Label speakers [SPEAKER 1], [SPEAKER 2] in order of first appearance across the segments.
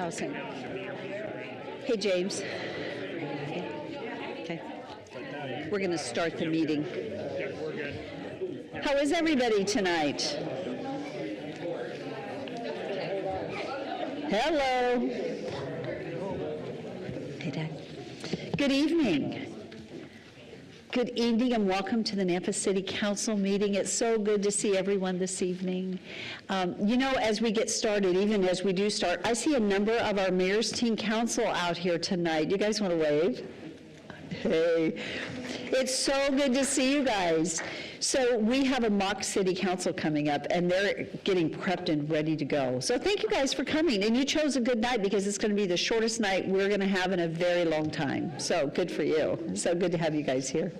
[SPEAKER 1] Awesome. Hey, James. Okay. We're going to start the meeting. How is everybody tonight? Hello. Hey, Dad. Good evening. Good evening and welcome to the Nampa City Council meeting. It's so good to see everyone this evening. As we get started, even as we do start, I see a number of our Mayor's Team Council out here tonight. You guys want to wave? Hey. It's so good to see you guys. So we have a mock city council coming up, and they're getting prepped and ready to go. So thank you guys for coming. And you chose a good night because it's going to be the shortest night we're going to have in a very long time. So good for you. So good to have you guys here.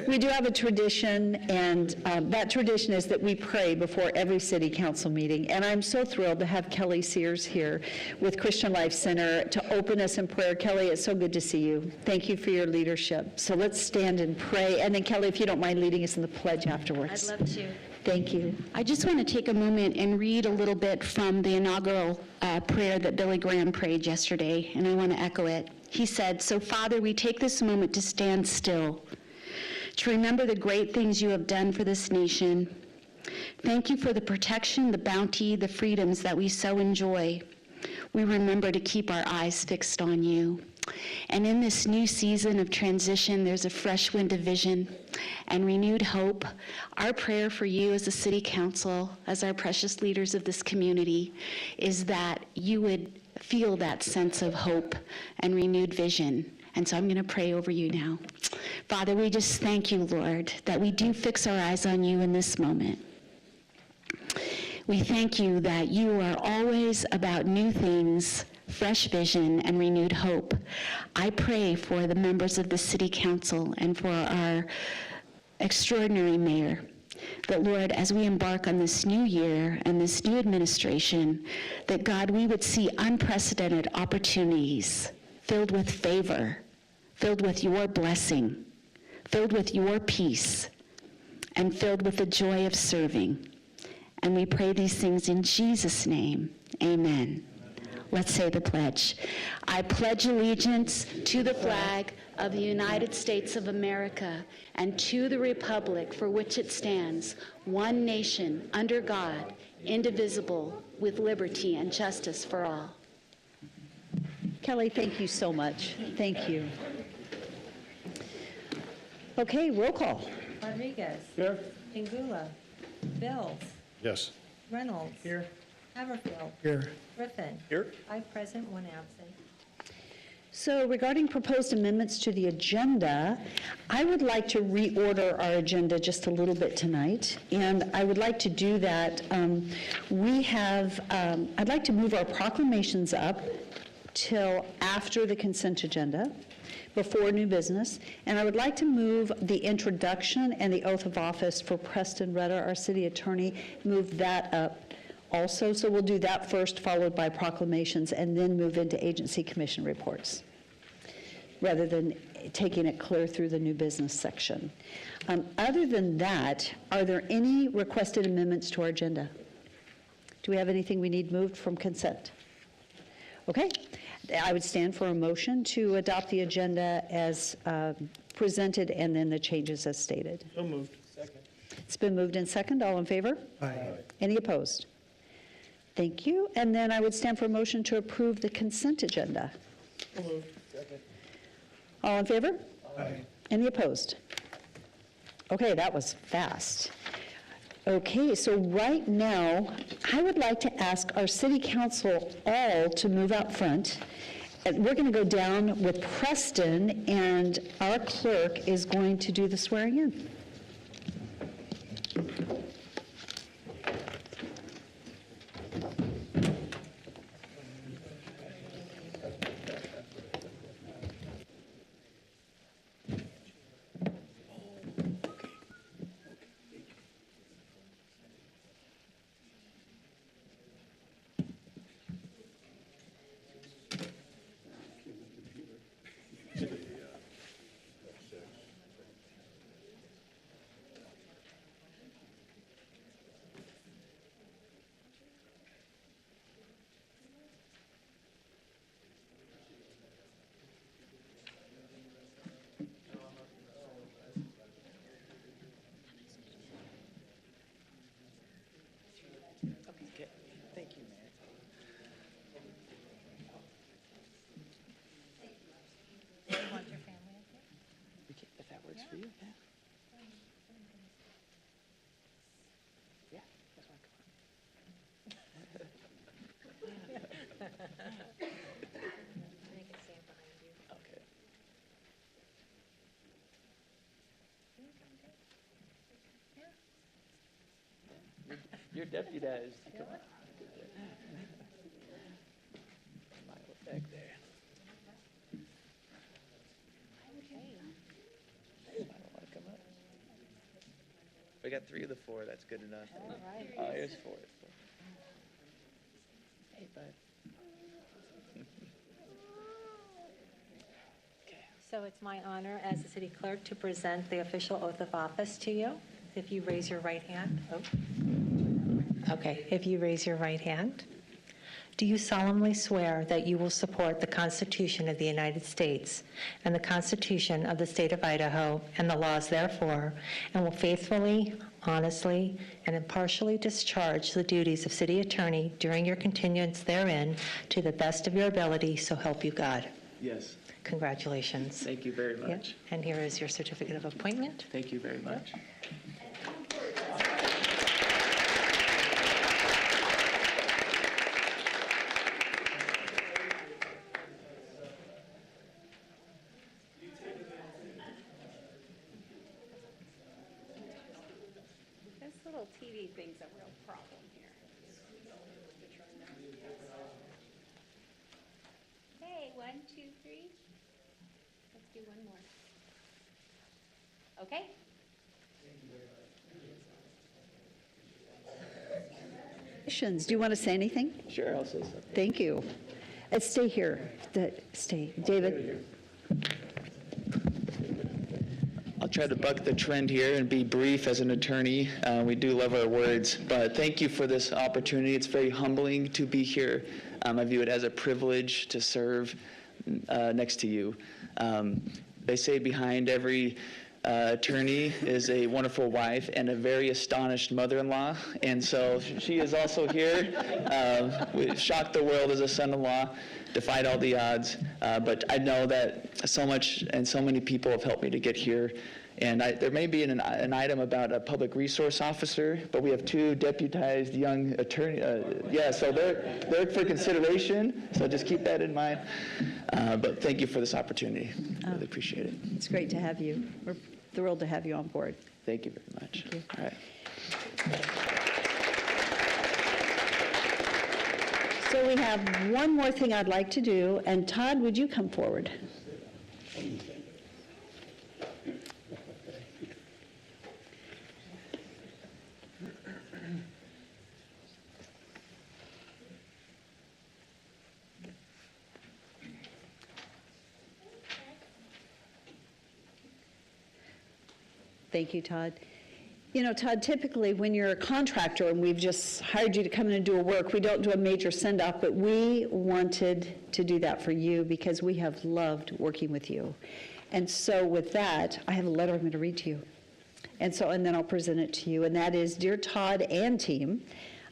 [SPEAKER 1] We do have a tradition, and that tradition is that we pray before every city council meeting. And I'm so thrilled to have Kelly Sears here with Christian Life Center to open us in prayer. Kelly, it's so good to see you. Thank you for your leadership. So let's stand and pray. And then Kelly, if you don't mind leading us in the pledge afterwards.
[SPEAKER 2] I'd love to.
[SPEAKER 1] Thank you.
[SPEAKER 2] I just want to take a moment and read a little bit from the inaugural prayer that Billy Graham prayed yesterday, and I want to echo it. He said, "So Father, we take this moment to stand still, to remember the great things you have done for this nation. Thank you for the protection, the bounty, the freedoms that we so enjoy. We remember to keep our eyes fixed on you. And in this new season of transition, there's a fresh wind of vision and renewed hope. Our prayer for you as a city council, as our precious leaders of this community, is that you would feel that sense of hope and renewed vision. And so I'm going to pray over you now. Father, we just thank you, Lord, that we do fix our eyes on you in this moment. We thank you that you are always about new things, fresh vision, and renewed hope. I pray for the members of the City Council and for our extraordinary mayor, that, Lord, as we embark on this new year and this new administration, that, God, we would see unprecedented opportunities filled with favor, filled with your blessing, filled with your peace, and filled with the joy of serving. And we pray these things in Jesus' name. Amen. Let's say the pledge. I pledge allegiance to the flag of the United States of America and to the republic for which it stands, one nation, under God, indivisible, with liberty and justice for all.
[SPEAKER 1] Kelly, thank you so much. Thank you. Okay, roll call.
[SPEAKER 3] Rodriguez.
[SPEAKER 4] Here.
[SPEAKER 3] Pingula. Bills.
[SPEAKER 4] Yes.
[SPEAKER 3] Reynolds.
[SPEAKER 4] Here.
[SPEAKER 3] Haverfield.
[SPEAKER 4] Here.
[SPEAKER 3] Griffin.
[SPEAKER 4] Here.
[SPEAKER 3] 5 present, 1 absent.
[SPEAKER 1] So regarding proposed amendments to the agenda, I would like to reorder our agenda just a little bit tonight, and I would like to do that. I'd like to move our proclamations up till after the consent agenda, before new business, and I would like to move the introduction and the oath of office for Preston Rutter, our city attorney, move that up also. So we'll do that first, followed by proclamations, and then move into agency commission reports, rather than taking it clear through the new business section. Other than that, are there any requested amendments to our agenda? Do we have anything we need moved from consent? Okay. I would stand for a motion to adopt the agenda as presented and then the changes as stated.
[SPEAKER 4] So moved. Second.
[SPEAKER 1] It's been moved and second. All in favor?
[SPEAKER 4] Aye.
[SPEAKER 1] Any opposed? Thank you. And then I would stand for a motion to approve the consent agenda.
[SPEAKER 4] So moved. Second.
[SPEAKER 1] All in favor?
[SPEAKER 4] Aye.
[SPEAKER 1] Any opposed? Okay, that was fast. Okay, so right now, I would like to ask our city council all to move out front. And we're going to go down with Preston, and our clerk is going to do the swearing in.
[SPEAKER 5] works for you, yeah. Yeah, that's fine,
[SPEAKER 3] Make it stand behind you.
[SPEAKER 5] come on. Okay. You're deputized. Come on. Smile back there. Smile, wanna come up? We got 3 of the 4, that's good enough.
[SPEAKER 3] All right.
[SPEAKER 5] Oh, here's 4. Hey, bud.
[SPEAKER 3] So it's my honor as the city clerk to present the official oath of office to you. If you raise your right hand. Oh. Okay, if you raise your right hand. Do you solemnly swear that you will support the Constitution of the United States and the Constitution of the State of Idaho and the laws therefore, and will faithfully, honestly, and impartially discharge the duties of city attorney during your continuance therein to the best of your ability, so help you God?
[SPEAKER 5] Yes,
[SPEAKER 3] Congratulations.
[SPEAKER 5] thank you very
[SPEAKER 3] Yep,
[SPEAKER 5] much.
[SPEAKER 3] and here is your certificate of appointment.
[SPEAKER 5] Thank you very much.
[SPEAKER 2] This little TV thing's a real problem here. Okay, 1, 2, 3. Let's do one more. Okay?
[SPEAKER 1] Congratulations. Do you want to say anything?
[SPEAKER 5] Sure, I'll say something.
[SPEAKER 1] Thank you. Stay here. Stay. David?
[SPEAKER 5] I'll try to buck the trend here and be brief as an attorney. We do love our words, but thank you for this opportunity. It's very humbling to be here. I view it as a privilege to serve next to you. They say behind every attorney is a wonderful wife and a very astonished mother-in-law, and so she is also here. We shocked the world as a son-in-law, defied all the odds, but I know that so much and so many people have helped me to get here. And there may be an item about a public resource officer, but we have 2 deputized young attorney. So they're for consideration. So just keep that in mind. But thank you for this opportunity. Really appreciate it.
[SPEAKER 1] It's great to have you. We're thrilled to have you on board.
[SPEAKER 5] Thank you very much. All right.
[SPEAKER 1] So we have one more thing I'd like to do, and Todd, would you come forward? Thank you, Todd. You know, Todd, typically when you're a contractor and we've just hired you to come in and do a work, we don't do a major send-off, but we wanted to do that for you because we have loved working with you. And so with that, I have a letter I'm going to read to you. And then I'll present it to you. And that is, Dear Todd and team,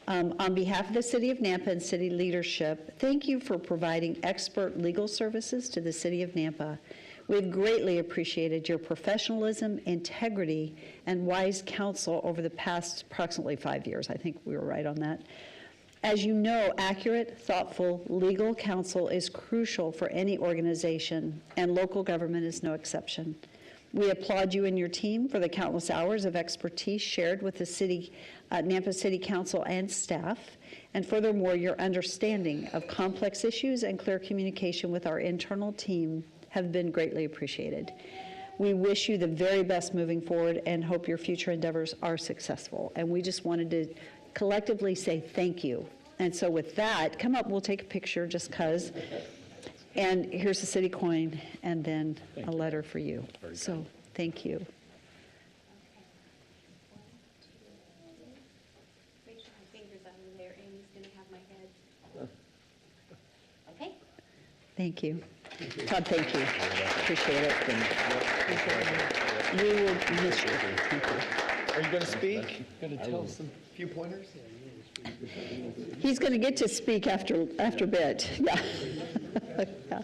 [SPEAKER 1] on behalf of the City of Nampa and city leadership, thank you for providing expert legal services to the City of Nampa. We've greatly appreciated your professionalism, integrity, and wise counsel over the past approximately 5 years. I think we were right on that. As you know, accurate, thoughtful legal counsel is crucial for any organization, and local government is no exception. We applaud you and your team for the countless hours of expertise shared with the Nampa City Council and staff, and furthermore, your understanding of complex issues and clear communication with our internal team have been greatly appreciated. We wish you the very best moving forward and hope your future endeavors are successful. And we just wanted to collectively say thank you. And so with that, come up, we'll take a picture just because. And here's the city coin and then a letter for you. So thank you.
[SPEAKER 2] Make sure my finger's out of there. Amy's going to have my head. Okay?
[SPEAKER 1] Thank you. Todd, thank you. Appreciate it. We will miss you. Thank you.
[SPEAKER 5] Are you going to speak?
[SPEAKER 4] Going to tell some few pointers?
[SPEAKER 1] He's going to get to speak after a bit. Yeah. Yeah.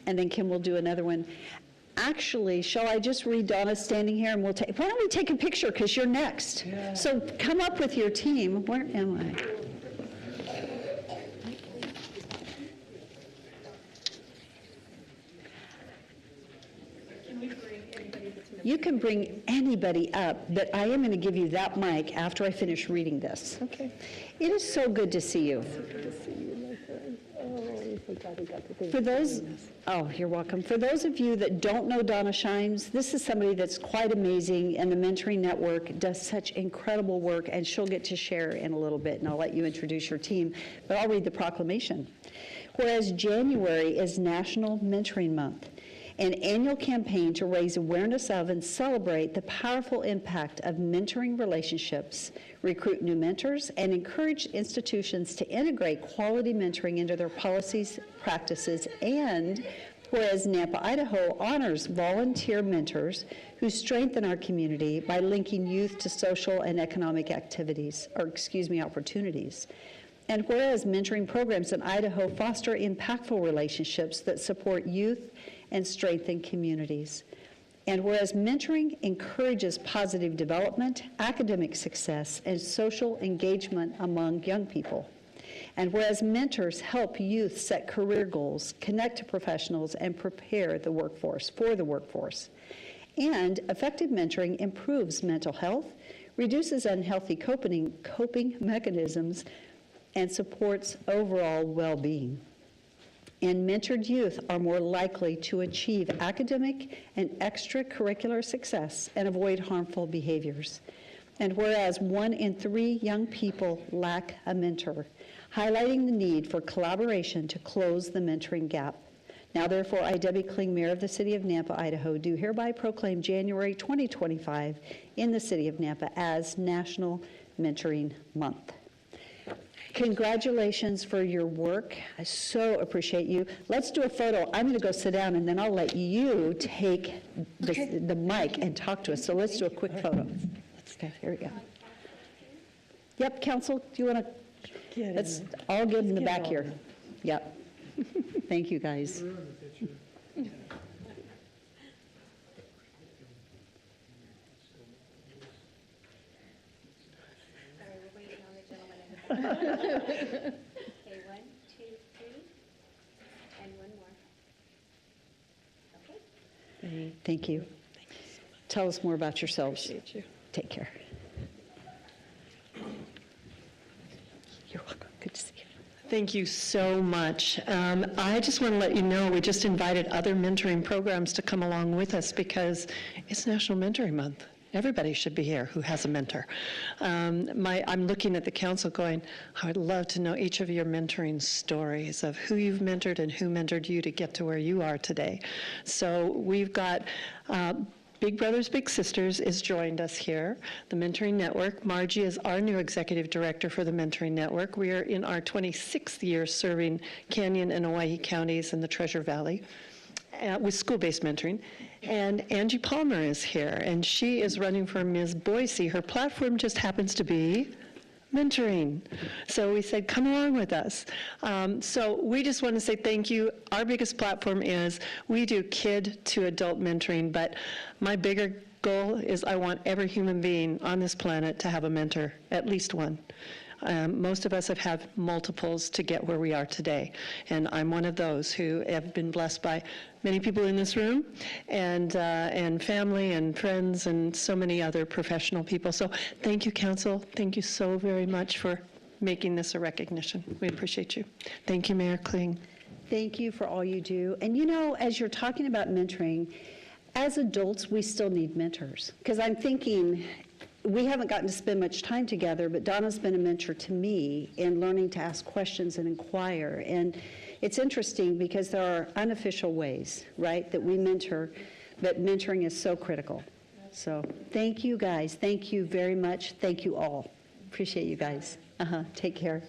[SPEAKER 1] And then Kim will do another one. Actually, shall I just read Donna standing here and we'll take, why don't we take a picture because you're next? So come up with your team. Where am I? You can bring anybody up, but I am going to give you that mic after I finish reading this.
[SPEAKER 6] Okay.
[SPEAKER 1] It is so good to see you. For those, oh, you're welcome. For those of you that don't know Donna Shimes, this is somebody that's quite amazing, and the Mentoring Network does such incredible work, and she'll get to share in a little bit, and I'll let you introduce your team, but I'll read the proclamation. Whereas January is National Mentoring Month, an annual campaign to raise awareness of and celebrate the powerful impact of mentoring relationships, recruit new mentors, and encourage institutions to integrate quality mentoring into their policies, practices, and whereas Nampa, Idaho honors volunteer mentors who strengthen our community by linking youth to social and economic activities, opportunities. And whereas mentoring programs in Idaho foster impactful relationships that support youth and strengthen communities. And whereas mentoring encourages positive development, academic success, and social engagement among young people. And whereas mentors help youth set career goals, connect to professionals, and prepare the workforce for the workforce. And effective mentoring improves mental health, reduces unhealthy coping mechanisms, and supports overall well-being. And mentored youth are more likely to achieve academic and extracurricular success and avoid harmful behaviors. And whereas 1 in 3 young people lack a mentor, highlighting the need for collaboration to close the mentoring gap. Now therefore, I, Debbie Kling, Mayor of the City of Nampa, Idaho, do hereby proclaim January 2025 in the City of Nampa as National Mentoring Month. Congratulations for your work. I so appreciate you. Let's do a photo. I'm going to go sit down, and then I'll let you take the mic and talk to us. So let's do a quick photo. Okay, here we go. Yep, Council, do you want to? Let's all get in the back here. Yep. Thank you, guys.
[SPEAKER 7] Okay, 1, 2, 3, and one more. Okay.
[SPEAKER 1] Thank you. Tell us more about yourselves.
[SPEAKER 6] Appreciate you.
[SPEAKER 1] Take care. You're welcome. Good to see you.
[SPEAKER 6] Thank you so much. I just want to let you know, we just invited other mentoring programs to come along with us because it's National Mentoring Month. Everybody should be here who has a mentor. I'm looking at the council going, I would love to know each of your mentoring stories of who you've mentored and who mentored you to get to where you are today. So we've got Big Brothers Big Sisters is joined us here, the Mentoring Network. Margie is our new Executive Director for the Mentoring Network. We are in our 26th year serving Canyon and Owyhee counties and the Treasure Valley with school-based mentoring. And Angie Palmer is here, and she is running for Ms. Boise. Her platform just happens to be mentoring. So we said, come along with us. So we just want to say thank you. Our biggest platform is we do kid to adult mentoring, but my bigger goal is I want every human being on this planet to have a mentor, at least one. Most of us have had multiples to get where we are today, and I'm one of those who have been blessed by many people in this room, and family and friends and so many other professional people. So thank you, Council. Thank you so very much for making this a recognition. We appreciate you. Thank you, Mayor Kling.
[SPEAKER 1] Thank you for all you do. And you know, as you're talking about mentoring, as adults, we still need mentors. Because I'm thinking, we haven't gotten to spend much time together, but Donna's been a mentor to me in learning to ask questions and inquire. And it's interesting because there are unofficial ways, right, that we mentor, but mentoring is so critical. So thank you, guys. Thank you very much. Thank you all. Appreciate you guys. Take care.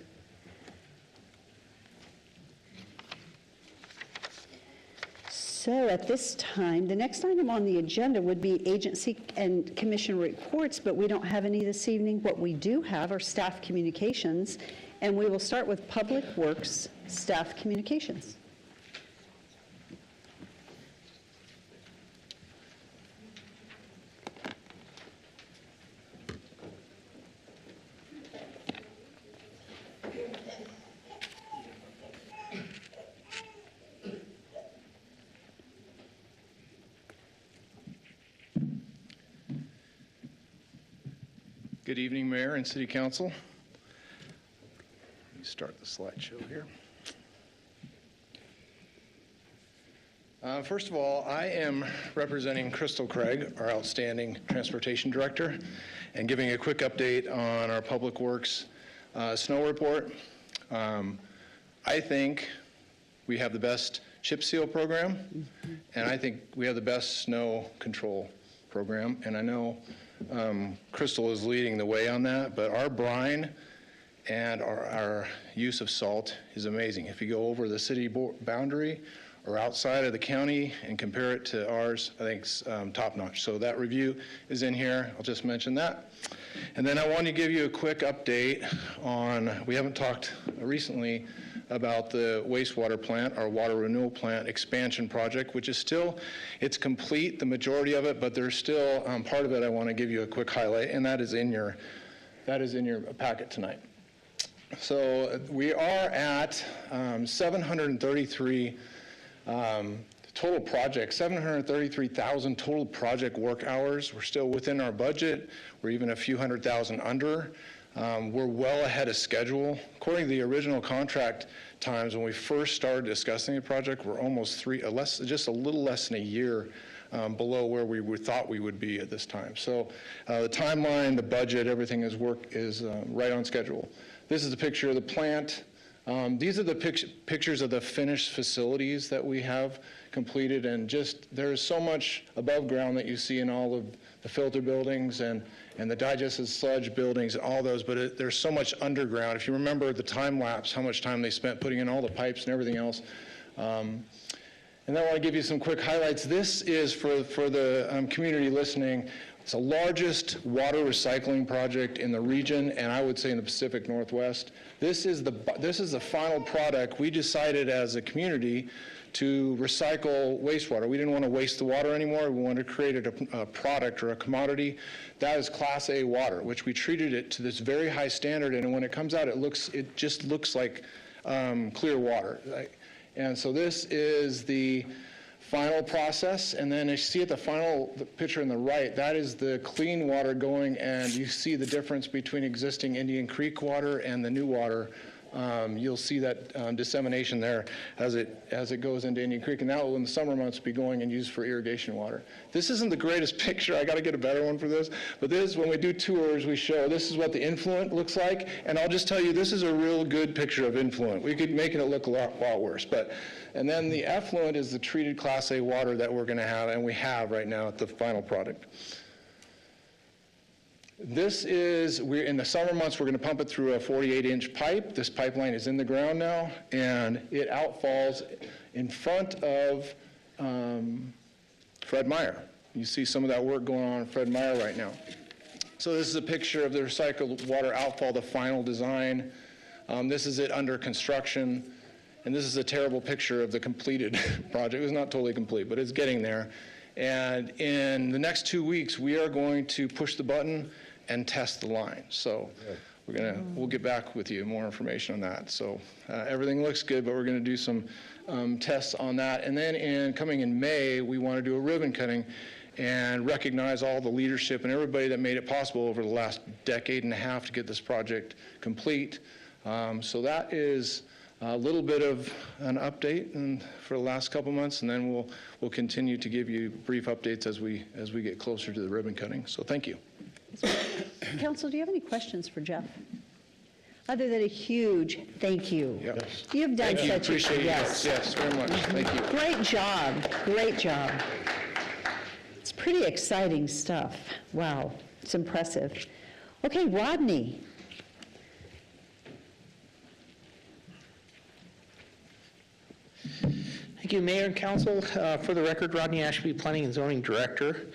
[SPEAKER 1] So at this time, the next item on the agenda would be agency and commission reports, but we don't have any this evening. What we do have are staff communications, and we will start with Public Works staff communications.
[SPEAKER 8] Good evening, Mayor and City Council. Let me start the slideshow here. First of all, I am representing Crystal Craig, our outstanding Transportation Director, and giving a quick update on our Public Works snow report. I think we have the best chip seal program, and I think we have the best snow control program, and I know Crystal is leading the way on that, but our brine and our use of salt is amazing. If you go over the city boundary or outside of the county and compare it to ours, I think it's top-notch. So that review is in here. I'll just mention that. And then I want to give you a quick update on, we haven't talked recently about the wastewater plant, our water renewal plant expansion project, which is still, it's complete, the majority of it, but there's still part of it I want to give you a quick highlight, and that is in your packet tonight. So we are at 733 total projects, 733,000 total project work hours. We're still within our budget. We're even a few $100,000 under. We're well ahead of schedule. According to the original contract times, when we first started discussing the project, we're almost just a little less than a year below where we thought we would be at this time. So the timeline, the budget, everything is right on schedule. This is a picture of the plant. These are the pictures of the finished facilities that we have completed, and just there's so much above ground that you see in all of the filter buildings and the digested sludge buildings and all those, but there's so much underground. If you remember the time lapse, how much time they spent putting in all the pipes and everything else. And then I want to give you some quick highlights. This is for the community listening. It's the largest water recycling project in the region, and I would say in the Pacific Northwest. This is the final product. We decided as a community to recycle wastewater. We didn't want to waste the water anymore. We wanted to create a product or a commodity. That is Class A water, which we treated it to this very high standard, and when it comes out, it just looks like clear water. And so this is the final process, and then you see at the picture on the right, that is the clean water going, and you see the difference between existing Indian Creek water and the new water. You'll see that dissemination there as it goes into Indian Creek, and that will in the summer months be going and used for irrigation water. This isn't the greatest picture. I got to get a better one for this, but this, when we do tours, we show this is what the influent looks like, and I'll just tell you, this is a real good picture of influent. We could make it look a lot worse, and then the effluent is the treated Class A water that we're going to have, and we have right now at the final product. This is, in the summer months, we're going to pump it through a 48-inch pipe. This pipeline is in the ground now, and it outfalls in front of Fred Meyer. You see some of that work going on in Fred Meyer right now. So this is a picture of the recycled water outfall, the final design. This is it under construction, and this is a terrible picture of the completed project. It was not totally complete, but it's getting there. And in the next 2 weeks, we are going to push the button and test the line. So we'll get back with you, more information on that. So everything looks good, but we're going to do some tests on that. And then coming in May, we want to do a ribbon cutting and recognize all the leadership and everybody that made it possible over the last decade and a half to get this project complete. So that is a little bit of an update for the last couple months, and then we'll continue to give you brief updates as we get closer to the ribbon cutting. So thank you.
[SPEAKER 1] Council, do you have any questions for Jeff? Other than a huge thank you.
[SPEAKER 8] Yes.
[SPEAKER 1] You've done
[SPEAKER 8] Thank you.
[SPEAKER 1] such
[SPEAKER 8] Appreciate it.
[SPEAKER 1] yes.
[SPEAKER 8] Yes, very much. Thank you.
[SPEAKER 1] Great job. Great job. It's pretty exciting stuff. Wow. It's impressive. Okay, Rodney.
[SPEAKER 9] Thank you, Mayor and Council. For the record, Rodney Ashby, Planning and Zoning Director.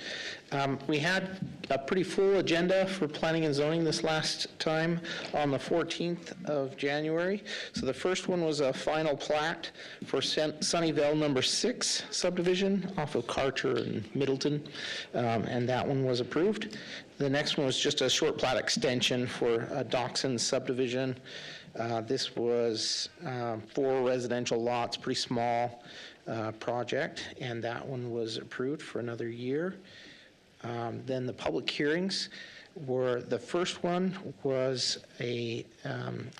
[SPEAKER 9] We had a pretty full agenda for Planning and Zoning this last time on the 14th of January. So the first one was a final plat for Sunnyvale number 6 subdivision off of Carter and Middleton, and that one was approved. The next one was just a short plat extension for Dachshund subdivision. This was 4 residential lots, pretty small project, and that one was approved for another year. Then the public hearings, The first one was a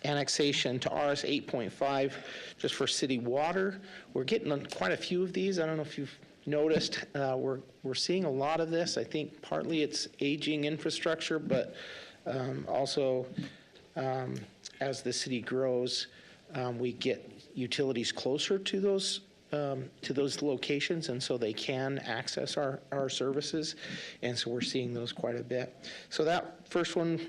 [SPEAKER 9] annexation to RS 8.5 just for city water. We're getting quite a few of these. I don't know if you've noticed. We're seeing a lot of this. I think partly it's aging infrastructure, but also as the city grows, we get utilities closer to those locations, and so they can access our services, and so we're seeing those quite a bit. So that first one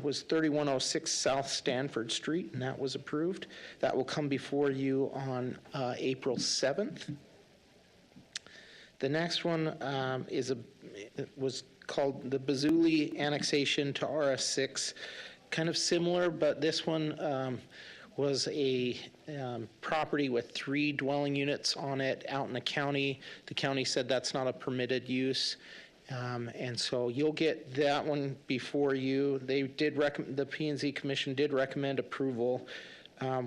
[SPEAKER 9] was 3106 South Stanford Street, and that was approved. That will come before you on April 7th. The next one was called the Bazuli annexation to RS6, kind of similar, but this one was a property with 3 dwelling units on it out in the county. The county said that's not a permitted use. And so you'll get that one before you. They did the P&Z Commission did recommend approval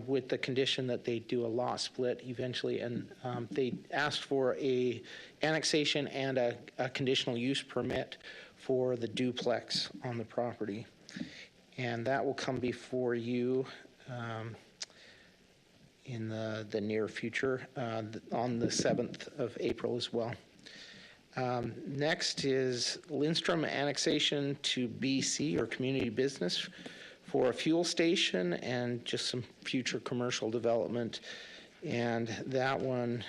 [SPEAKER 9] with the condition that they do a lot split eventually. And they asked for a annexation and a conditional use permit for the duplex on the property. And that will come before you in the near future on the 7th of April as well. Next is Lindstrom annexation to BC or community business for a fuel station and just some future commercial development. And that one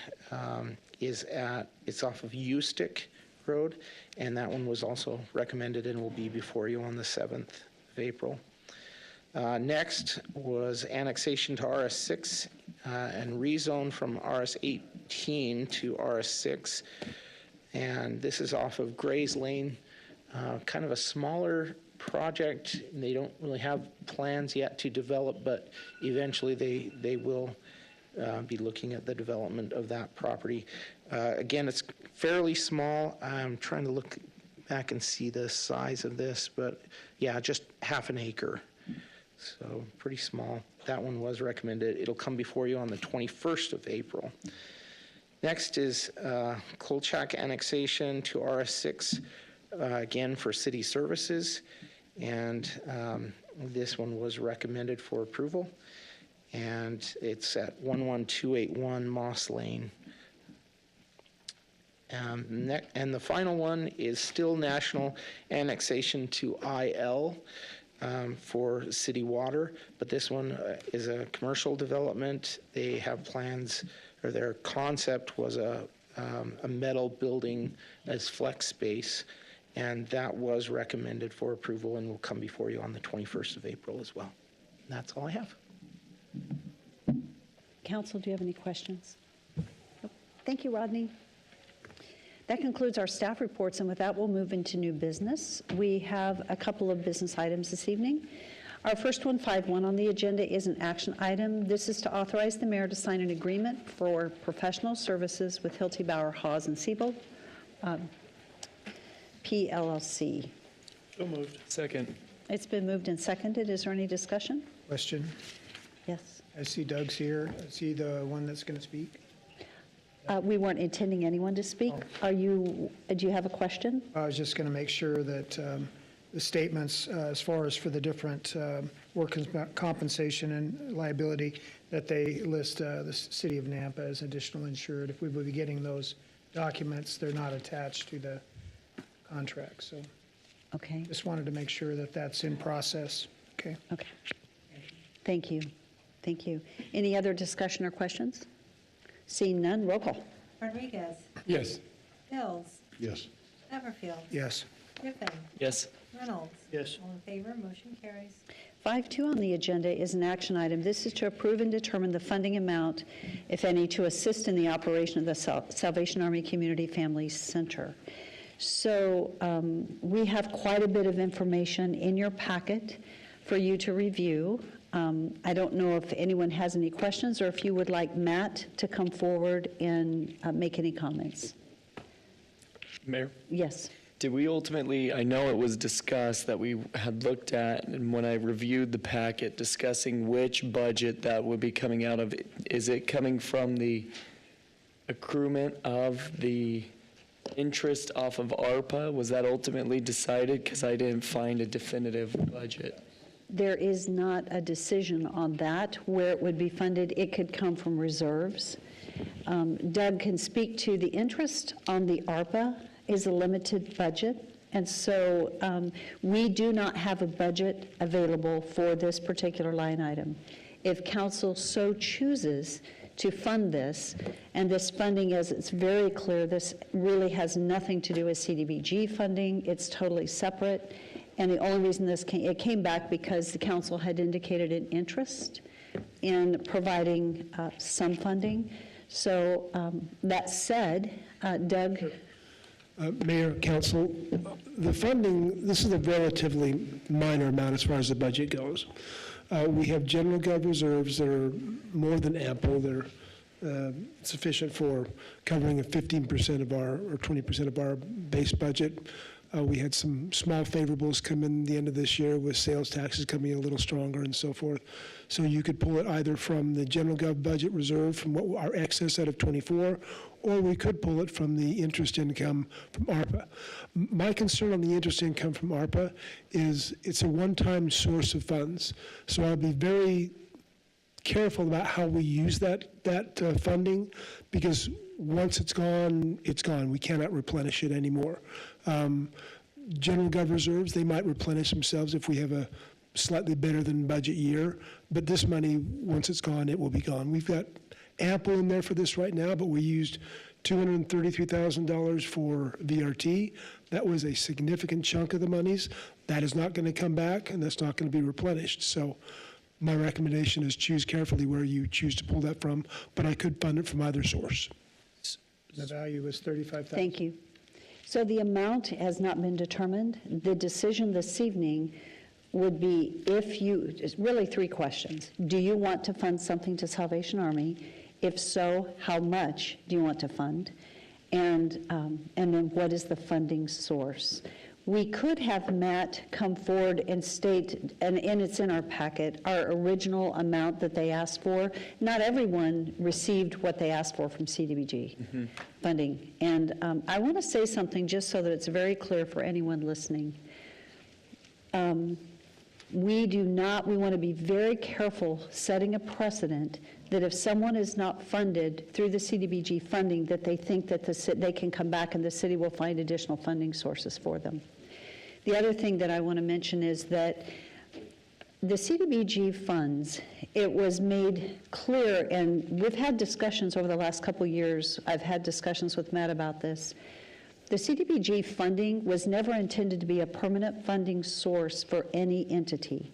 [SPEAKER 9] it's off of Ustick Road, and that one was also recommended and will be before you on the 7th of April. Next was annexation to RS6 and rezone from RS18 to RS6. And this is off of Grays Lane, kind of a smaller project. They don't really have plans yet to develop, but eventually they will be looking at the development of that property. Again, it's fairly small. I'm trying to look back and see the size of this, but yeah, just half an acre. So pretty small. That one was recommended. It'll come before you on the 21st of April. Next is Kolchak annexation to RS6, again for city services. And this one was recommended for approval. And it's at 11281 Moss Lane. And the final one is still national annexation to IL. For city water, but this one is a commercial development. They have plans, or their concept was a metal building as flex space, and that was recommended for approval and will come before you on the 21st of April as well. And that's all I have.
[SPEAKER 1] Council, do you have any questions? Nope. Thank you, Rodney. That concludes our staff reports, and with that, we'll move into new business. We have a couple of business items this evening. Our first one, 5.1 on the agenda, is an action item. This is to authorize the mayor to sign an agreement for professional services with Hilty Bauer Hawes and Siebel, PLLC.
[SPEAKER 4] So moved. Second.
[SPEAKER 1] It's been moved and seconded. Is there any discussion?
[SPEAKER 10] Question.
[SPEAKER 1] Yes.
[SPEAKER 10] I see Doug's here. Is he the one that's going to speak?
[SPEAKER 1] We weren't intending anyone to speak. Do you have a question?
[SPEAKER 10] I was just going to make sure that the statements, as far as for the different workers' compensation and liability, that they list the city of Nampa as additional insured. If we would be getting those documents, they're not attached to the contract. So
[SPEAKER 1] Okay.
[SPEAKER 10] just wanted to make sure that that's in process. Okay.
[SPEAKER 1] Okay. Thank you. Thank you. Any other discussion or questions? Seeing none, roll call.
[SPEAKER 3] Rodriguez.
[SPEAKER 4] Yes.
[SPEAKER 3] Hills.
[SPEAKER 4] Yes.
[SPEAKER 3] Everfield.
[SPEAKER 10] Yes.
[SPEAKER 3] Griffin.
[SPEAKER 4] Yes.
[SPEAKER 3] Reynolds.
[SPEAKER 4] Yes.
[SPEAKER 3] All in favor, motion carries.
[SPEAKER 1] 5.2 on the agenda is an action item. This is to approve and determine the funding amount, if any, to assist in the operation of the Salvation Army Community Family Center. So we have quite a bit of information in your packet for you to review. I don't know if anyone has any questions or if you would like Matt to come forward and make any comments.
[SPEAKER 11] Mayor,
[SPEAKER 1] Yes.
[SPEAKER 11] did we ultimately, I know it was discussed that we had looked at, and when I reviewed the packet, discussing which budget that would be coming out of, is it coming from the accruement of the interest off of ARPA? Was that ultimately decided? Because I didn't find a definitive budget.
[SPEAKER 1] There is not a decision on that, where it would be funded. It could come from reserves. Doug can speak to the interest on the ARPA is a limited budget, and so we do not have a budget available for this particular line item. If council so chooses to fund this, and this funding, as it's very clear, this really has nothing to do with CDBG funding. It's totally separate. And the only reason it came back because the council had indicated an interest in providing some funding. So that said, Doug?
[SPEAKER 12] Mayor, council, the funding, this is a relatively minor amount as far as the budget goes. We have general gov reserves that are more than ample. They're sufficient for covering 15% of our, or 20% of our base budget. We had some small favorables come in the end of this year with sales taxes coming in a little stronger and so forth. So you could pull it either from the general gov budget reserve, from what our excess out of 24, or we could pull it from the interest income from ARPA. My concern on the interest income from ARPA is it's a one-time source of funds. So I'll be very careful about how we use that funding, because once it's gone, it's gone. We cannot replenish it anymore. General gov reserves, they might replenish themselves if we have a slightly better than budget year, but this money, once it's gone, it will be gone. We've got ample in there for this right now, but we used $233,000 for VRT. That was a significant chunk of the monies. That is not going to come back, and that's not going to be replenished. So my recommendation is choose carefully where you choose to pull that from, but I could fund it from either source.
[SPEAKER 10] The value was $35,000.
[SPEAKER 1] Thank you. So the amount has not been determined. The decision this evening would be if you, it's really three questions. Do you want to fund something to Salvation Army? If so, how much do you want to fund? And then what is the funding source? We could have Matt come forward and state, and it's in our packet, our original amount that they asked for. Not everyone received what they asked for from CDBG funding. And I want to say something just so that it's very clear for anyone listening. We want to be very careful setting a precedent that if someone is not funded through the CDBG funding, that they think that they can come back and the city will find additional funding sources for them. The other thing that I want to mention is that the CDBG funds, it was made clear, and we've had discussions over the last couple of years. I've had discussions with Matt about this. The CDBG funding was never intended to be a permanent funding source for any entity.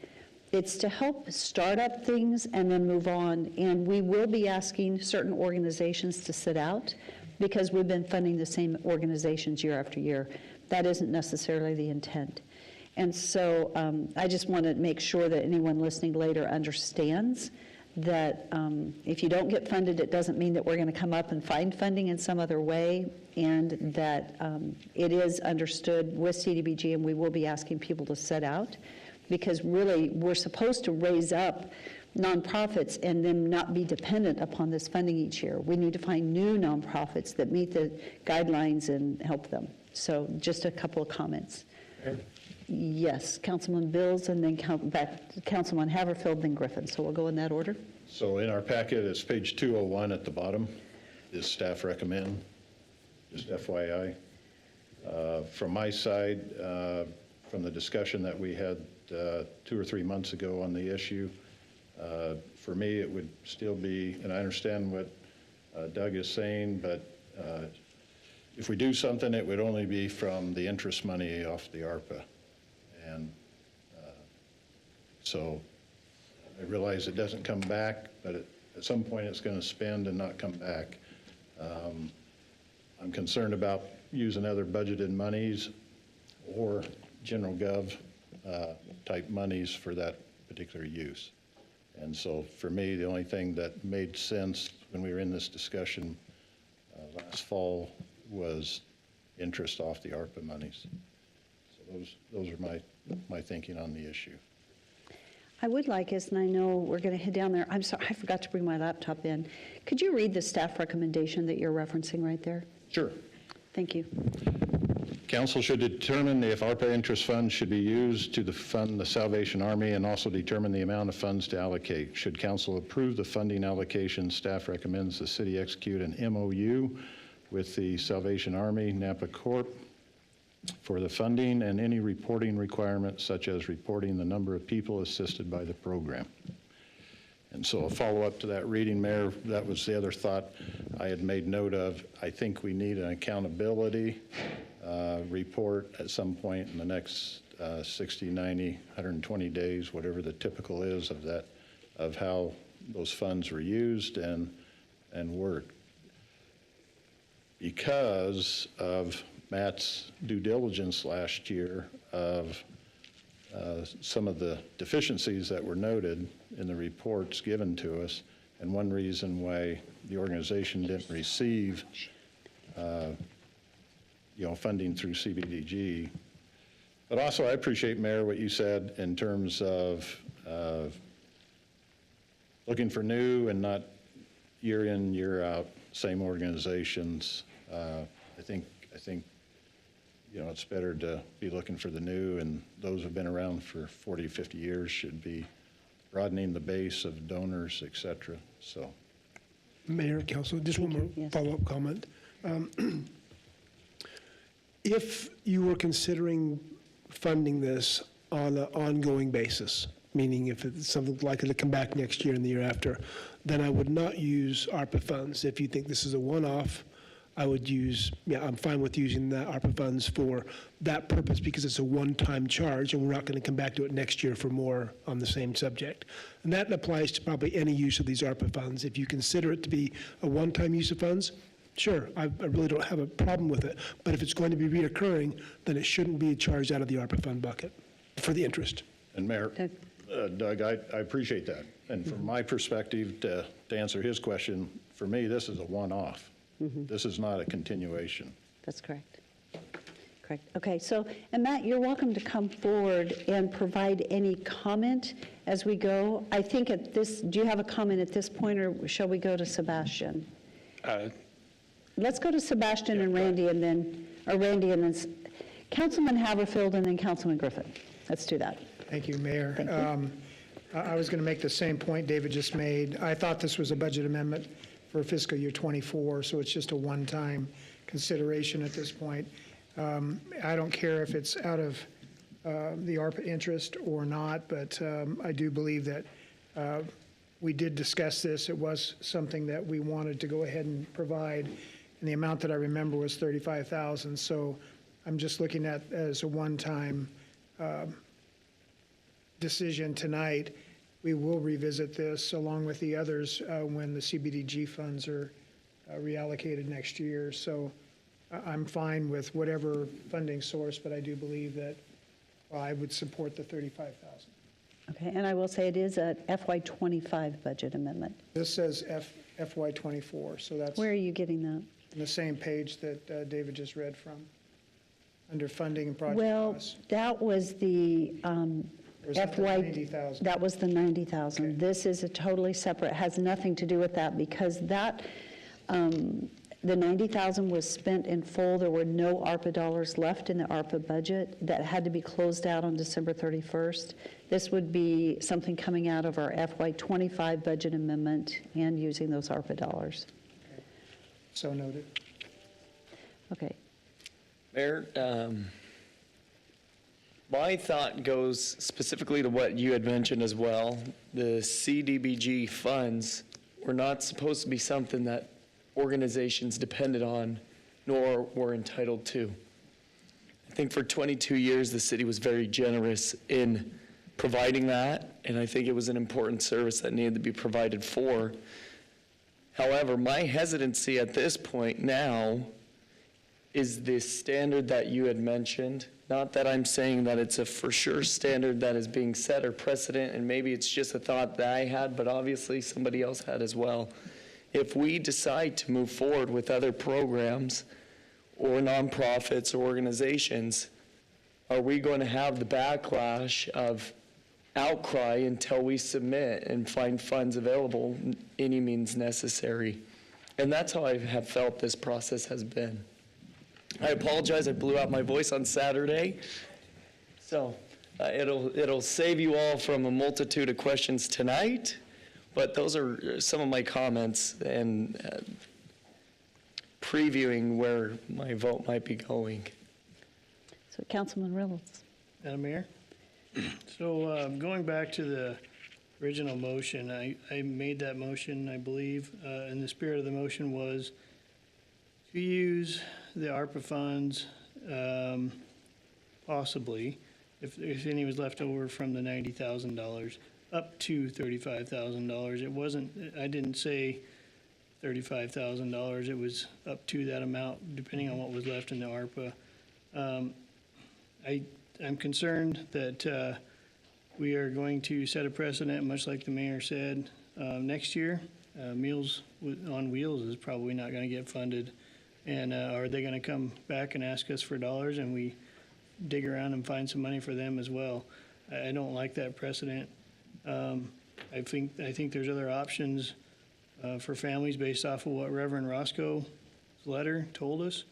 [SPEAKER 1] It's to help start up things and then move on, and we will be asking certain organizations to sit out because we've been funding the same organizations year after year. That isn't necessarily the intent. And so I just want to make sure that anyone listening later understands that if you don't get funded, it doesn't mean that we're going to come up and find funding in some other way, and that it is understood with CDBG, and we will be asking people to sit out, because really we're supposed to raise up nonprofits and then not be dependent upon this funding each year. We need to find new nonprofits that meet the guidelines and help them. So just a couple of comments. Yes, Councilman Bills, and then back to Councilman Haverfield, then Griffin. So we'll go in that order.
[SPEAKER 13] So in our packet, it's page 201 at the bottom, is staff recommend, just FYI. From my side, from the discussion that we had 2 or 3 months ago on the issue, for me, it would still be, and I understand what Doug is saying, but if we do something, it would only be from the interest money off the ARPA. And so I realize it doesn't come back, but at some point it's going to spend and not come back. I'm concerned about using other budgeted monies or general gov type monies for that particular use. And so for me, the only thing that made sense when we were in this discussion last fall was interest off the ARPA monies. So those are my thinking on the issue.
[SPEAKER 1] I would like us, and I know we're going to head down there. I'm sorry, I forgot to bring my laptop in. Could you read the staff recommendation that you're referencing right there?
[SPEAKER 13] Sure.
[SPEAKER 1] Thank you.
[SPEAKER 13] Council should determine if ARPA interest funds should be used to fund the Salvation Army and also determine the amount of funds to allocate. Should council approve the funding allocation, staff recommends the city execute an MOU with the Salvation Army, Napa Corp. For the funding and any reporting requirements such as reporting the number of people assisted by the program. And so a follow-up to that reading, Mayor, that was the other thought I had made note of. I think we need an accountability report at some point in the next 60, 90, 120 days, whatever the typical is of that, of how those funds were used and worked. Because of Matt's due diligence last year of some of the deficiencies that were noted in the reports given to us, and one reason why the organization didn't receive funding through CBDG. But also, I appreciate, Mayor, what you said in terms of looking for new and not year in, year out, same organizations. I think it's better to be looking for the new, and those who've been around for 40, 50 years should be broadening the base of donors, et cetera. So,
[SPEAKER 12] Mayor, Council, just one more
[SPEAKER 1] Yes.
[SPEAKER 12] follow-up comment. If you were considering funding this on an ongoing basis, meaning if it's something likely to come back next year and the year after, then I would not use ARPA funds. If you think this is a one-off, I would use, I'm fine with using the ARPA funds for that purpose because it's a one-time charge and we're not going to come back to it next year for more on the same subject. And that applies to probably any use of these ARPA funds. If you consider it to be a one-time use of funds, sure, I really don't have a problem with it. But if it's going to be reoccurring, then it shouldn't be charged out of the ARPA fund bucket for the interest.
[SPEAKER 13] and Mayor, Doug, I appreciate that. And from my perspective, to answer his question, for me, this is a one-off. This is not a continuation.
[SPEAKER 1] That's correct. Correct. Okay, so, and Matt, you're welcome to come forward and provide any comment as we go. I think at this, do you have a comment at this point, or shall we go to Sebastian? Let's go to Sebastian and Randy, and then, Councilman Haverfield, and then Councilman Griffin. Let's do that.
[SPEAKER 10] Thank you, Mayor.
[SPEAKER 1] Thank you.
[SPEAKER 10] I was going to make the same point David just made. I thought this was a budget amendment for fiscal year ¡24, so it's just a one-time consideration at this point. I don't care if it's out of the ARPA interest or not, but I do believe that we did discuss this. It was something that we wanted to go ahead and provide, and the amount that I remember was $35,000. So I'm just looking at as a one-time decision tonight. We will revisit this along with the others when the CBDG funds are reallocated next year. So I'm fine with whatever funding source, but I do believe that I would support the $35,000.
[SPEAKER 1] Okay, and I will say it is a FY25 budget amendment.
[SPEAKER 10] This says FY24, so that's
[SPEAKER 1] Where are you getting that?
[SPEAKER 10] on the same page that David just read from, under funding and project
[SPEAKER 1] Well,
[SPEAKER 10] costs.
[SPEAKER 1] that was the
[SPEAKER 10] Or is that the
[SPEAKER 1] FY,
[SPEAKER 10] 90,000?
[SPEAKER 1] that was the 90,000.
[SPEAKER 10] Okay.
[SPEAKER 1] This is a totally separate, has nothing to do with that, because that, the 90,000 was spent in full. There were no ARPA dollars left in the ARPA budget that had to be closed out on December 31st. This would be something coming out of our FY25 budget amendment and using those ARPA dollars.
[SPEAKER 10] So noted.
[SPEAKER 1] Okay.
[SPEAKER 11] Mayor, my thought goes specifically to what you had mentioned as well. The CDBG funds were not supposed to be something that organizations depended on nor were entitled to. I think for 22 years, the city was very generous in providing that, and I think it was an important service that needed to be provided for. However, my hesitancy at this point now is the standard that you had mentioned. Not that I'm saying that it's a for sure standard that is being set or precedent, and maybe it's just a thought that I had, but obviously somebody else had as well. If we decide to move forward with other programs or nonprofits or organizations, are we going to have the backlash of outcry until we submit and find funds available any means necessary? And that's how I have felt this process has been. I apologize, I blew out my voice on Saturday. So it'll save you all from a multitude of questions tonight, but those are some of my comments and previewing where my vote might be going.
[SPEAKER 1] So Councilman Reynolds.
[SPEAKER 14] Madam Mayor? So going back to the original motion, I made that motion, I believe, and the spirit of the motion was to use the ARPA funds, possibly, if any was left over from the $90,000, up to $35,000. It wasn't, I didn't say $35,000, it was up to that amount, depending on what was left in the ARPA. I'm concerned that we are going to set a precedent, much like the mayor said, next year. Meals on Wheels is probably not going to get funded. And are they going to come back and ask us for dollars and we dig around and find some money for them as well? I don't like that precedent. I think there's other options for families based off of what Reverend Roscoe's letter told us.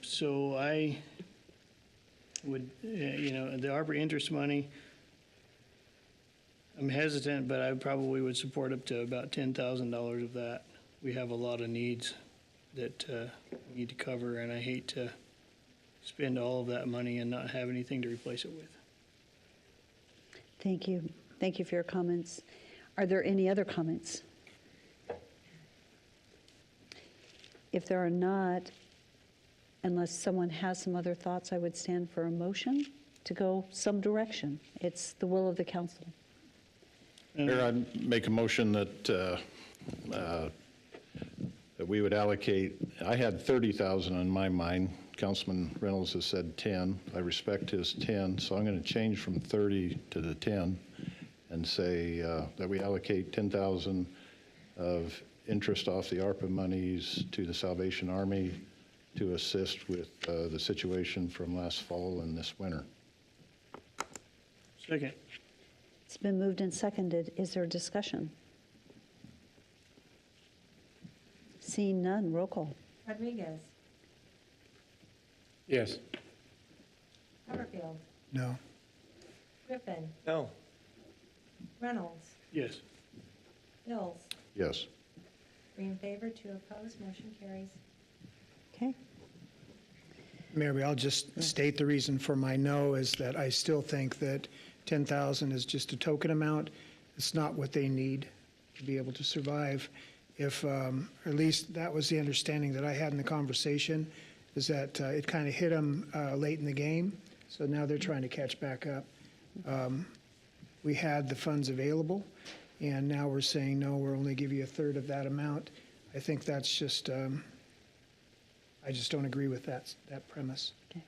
[SPEAKER 14] So I would, the ARPA interest money, I'm hesitant, but I probably would support up to about $10,000 of that. We have a lot of needs that we need to cover, and I hate to spend all of that money and not have anything to replace it with.
[SPEAKER 1] Thank you. Thank you for your comments. Are there any other comments? If there are not, unless someone has some other thoughts, I would stand for a motion to go some direction. It's the will of the council.
[SPEAKER 13] Mayor, I'd make a motion that that we would allocate, I had 30,000 in my mind. Councilman Reynolds has said 10. I respect his 10, so I'm going to change from 30 to the 10 and say that we allocate 10,000 of interest off the ARPA monies to the Salvation Army to assist with the situation from last fall and this winter.
[SPEAKER 14] Second.
[SPEAKER 1] It's been moved and seconded. Is there discussion? Seeing none, roll call.
[SPEAKER 3] Rodriguez.
[SPEAKER 11] Yes.
[SPEAKER 3] Coverfield.
[SPEAKER 10] No.
[SPEAKER 3] Griffin.
[SPEAKER 11] No.
[SPEAKER 3] Reynolds.
[SPEAKER 14] Yes.
[SPEAKER 3] Mills.
[SPEAKER 13] Yes.
[SPEAKER 3] 3 in favor, 2 opposed, motion carries.
[SPEAKER 1] Okay.
[SPEAKER 10] Mayor, I'll just state the reason for my no is that I still think that 10,000 is just a token amount. It's not what they need to be able to survive. If, or at least that was the understanding that I had in the conversation, is that it kind of hit them late in the game. So now they're trying to catch back up. We had the funds available, and now we're saying, no, we'll only give you a third of that amount. I think that's just, I just don't agree with that premise.
[SPEAKER 1] Okay.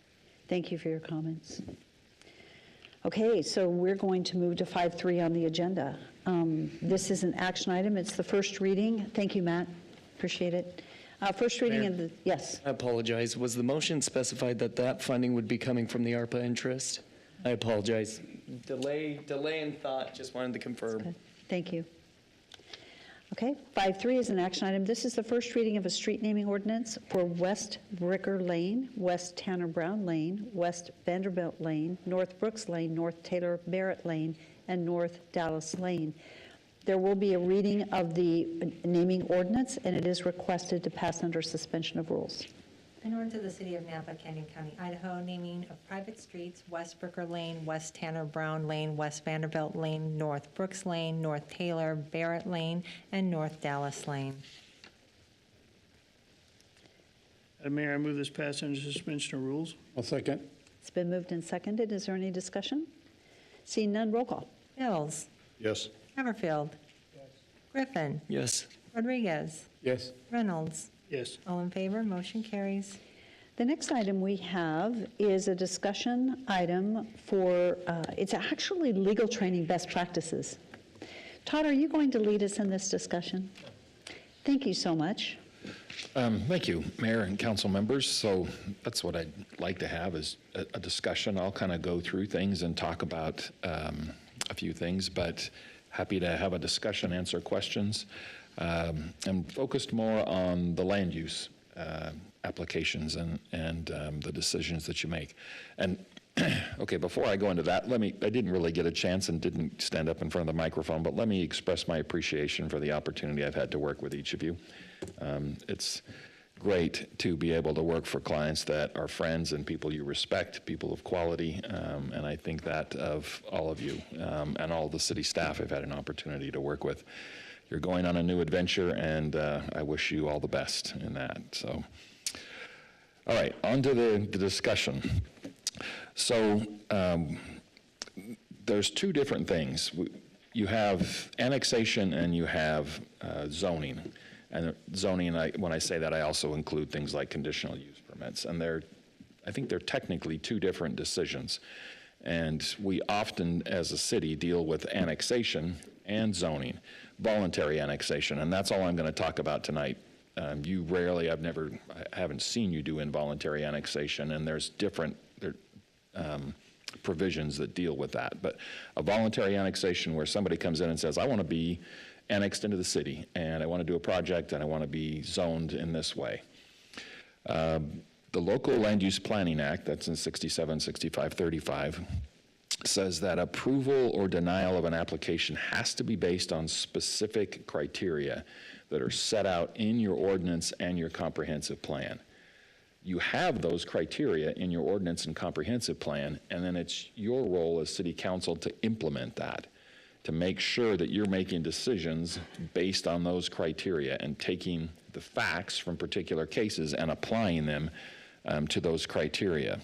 [SPEAKER 1] Thank you for your comments. Okay, so we're going to move to 5.3 on the agenda. This is an action item. It's the first reading. Thank you, Matt. Appreciate it. First reading of the, yes.
[SPEAKER 11] I apologize. Was the motion specified that that funding would be coming from the ARPA interest? I apologize. Delay in thought. Just wanted to confirm.
[SPEAKER 1] Good. Thank you. Okay, 5.3 is an action item. This is the first reading of a street naming ordinance for West Bricker Lane, West Tanner Brown Lane, West Vanderbilt Lane, North Brooks Lane, North Taylor Barrett Lane, and North Dallas Lane. There will be a reading of the naming ordinance, and it is requested to pass under suspension of rules.
[SPEAKER 3] In order to the City of Nampa, Canyon County, Idaho, naming of private streets, West Brooker Lane, West Tanner Brown Lane, West Vanderbilt Lane, North Brooks Lane, North Taylor Barrett Lane, and North Dallas Lane.
[SPEAKER 14] Madam Mayor, I move this pass under suspension of rules.
[SPEAKER 12] I'll second.
[SPEAKER 1] It's been moved and seconded. Is there any discussion? Seeing none, roll call.
[SPEAKER 3] Mills.
[SPEAKER 13] Yes.
[SPEAKER 3] Coverfield. Griffin.
[SPEAKER 11] Yes.
[SPEAKER 3] Rodriguez.
[SPEAKER 12] Yes.
[SPEAKER 3] Reynolds.
[SPEAKER 14] Yes.
[SPEAKER 3] All in favor, motion carries.
[SPEAKER 1] The next item we have is a discussion item for, it's actually legal training best practices. Todd, are you going to lead us in this discussion? Thank you so much.
[SPEAKER 15] Thank you, Mayor and council members. So that's what I'd like to have is a discussion. I'll kind of go through things and talk about a few things, but happy to have a discussion, answer questions. I'm focused more on the land use applications and the decisions that you make. And okay, before I go into that, I didn't really get a chance and didn't stand up in front of the microphone, but let me express my appreciation for the opportunity I've had to work with each of you. It's great to be able to work for clients that are friends and people you respect, people of quality, and I think that of all of you and all the city staff I've had an opportunity to work with. You're going on a new adventure, and I wish you all the best in that. So, all right, on to the discussion. So there's two different things. You have annexation and you have zoning. And zoning, when I say that, I also include things like conditional use permits. And I think they're technically two different decisions. And we often, as a city, deal with annexation and zoning, voluntary annexation. And that's all I'm going to talk about tonight. You rarely, I haven't seen you do involuntary annexation, and there's different provisions that deal with that. But a voluntary annexation where somebody comes in and says, I want to be annexed into the city, and I want to do a project, and I want to be zoned in this way. The Local Land Use Planning Act, that's in 67, 65, 35, says that approval or denial of an application has to be based on specific criteria that are set out in your ordinance and your comprehensive plan. You have those criteria in your ordinance and comprehensive plan, and then it's your role as city council to implement that, to make sure that you're making decisions based on those criteria and taking the facts from particular cases and applying them to those criteria.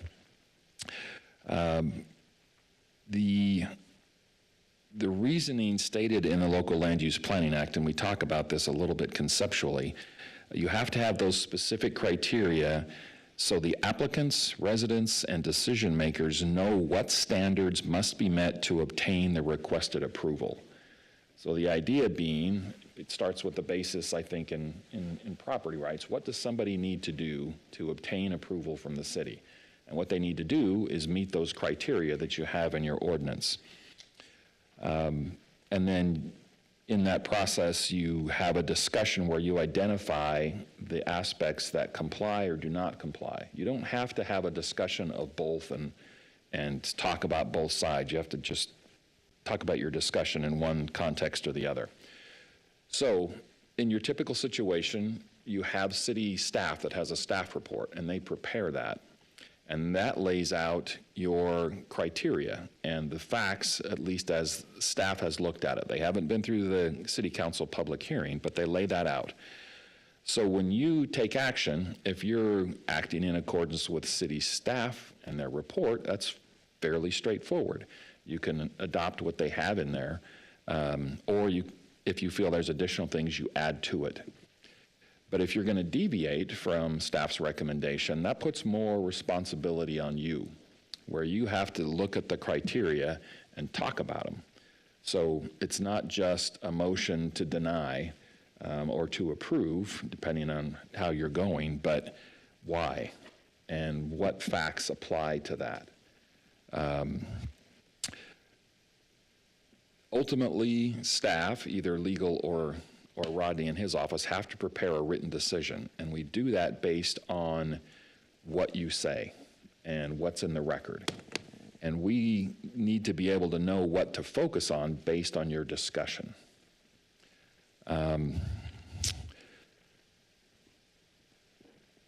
[SPEAKER 15] The reasoning stated in the Local Land Use Planning Act, and we talk about this a little bit conceptually, you have to have those specific criteria so the applicants, residents, and decision makers know what standards must be met to obtain the requested approval. So the idea being, it starts with the basis, I think, in property rights. What does somebody need to do to obtain approval from the city? And what they need to do is meet those criteria that you have in your ordinance. And then in that process, you have a discussion where you identify the aspects that comply or do not comply. You don't have to have a discussion of both and talk about both sides. You have to just talk about your discussion in one context or the other. So in your typical situation, you have city staff that has a staff report, and they prepare that. And that lays out your criteria and the facts, at least as staff has looked at it. They haven't been through the city council public hearing, but they lay that out. So when you take action, if you're acting in accordance with city staff and their report, that's fairly straightforward. You can adopt what they have in there, or if you feel there's additional things, you add to it. But if you're going to deviate from staff's recommendation, that puts more responsibility on you, where you have to look at the criteria and talk about them. So it's not just a motion to deny or to approve, depending on how you're going, but why and what facts apply to that. Ultimately, staff, either legal or Rodney and his office, have to prepare a written decision, and we do that based on what you say and what's in the record. And we need to be able to know what to focus on based on your discussion.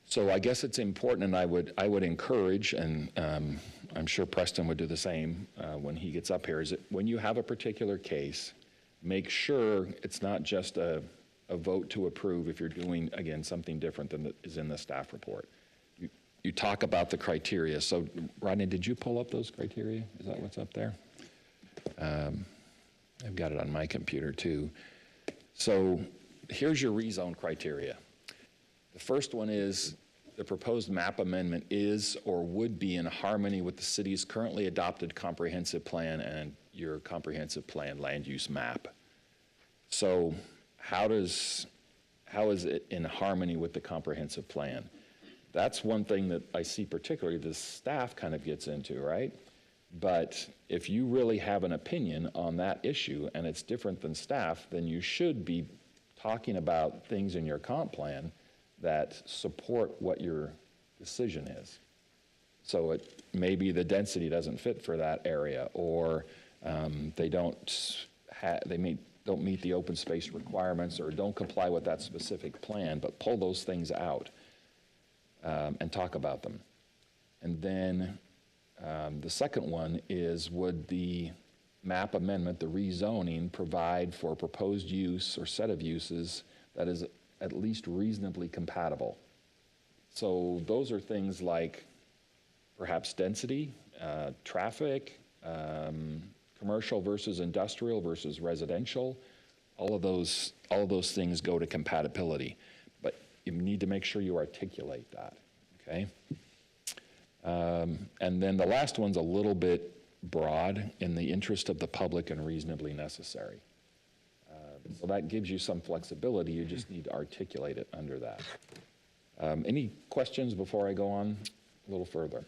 [SPEAKER 15] So I guess it's important, and I would encourage, and I'm sure Preston would do the same when he gets up here, is that when you have a particular case, make sure it's not just a vote to approve if you're doing, again, something different than is in the staff report. You talk about the criteria. So, Rodney, did you pull up those criteria? Is that what's up there? I've got it on my computer, too. So here's your rezone criteria. The first one is the proposed map amendment is or would be in harmony with the city's currently adopted comprehensive plan and your comprehensive plan land use map. So how is it in harmony with the comprehensive plan? That's one thing that I see particularly the staff kind of gets into, right? But if you really have an opinion on that issue and it's different than staff, then you should be talking about things in your comp plan that support what your decision is. So it maybe the density doesn't fit for that area, or they don't meet the open space requirements, or don't comply with that specific plan, but pull those things out and talk about them. And then the second one is, would the map amendment, the rezoning, provide for proposed use or set of uses that is at least reasonably compatible? So those are things like perhaps density, traffic, commercial versus industrial versus residential. All of those things go to compatibility, but you need to make sure you articulate that, okay? And then the last one's a little bit broad, in the interest of the public and reasonably necessary. So that gives you some flexibility, you just need to articulate it under that. Any questions before I go on a little further?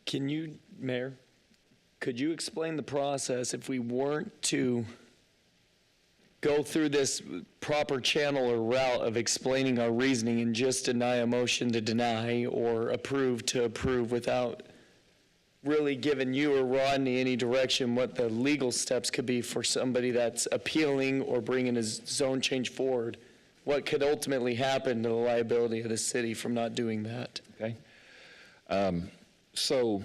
[SPEAKER 11] Can you, Mayor, could you explain the process if we weren't to go through this proper channel or route of explaining our reasoning and just deny a motion to deny or approve to approve without really giving you or Rodney any direction what the legal steps could be for somebody that's appealing or bringing a zone change forward? What could ultimately happen to the liability of the city from not doing that?
[SPEAKER 15] Okay. So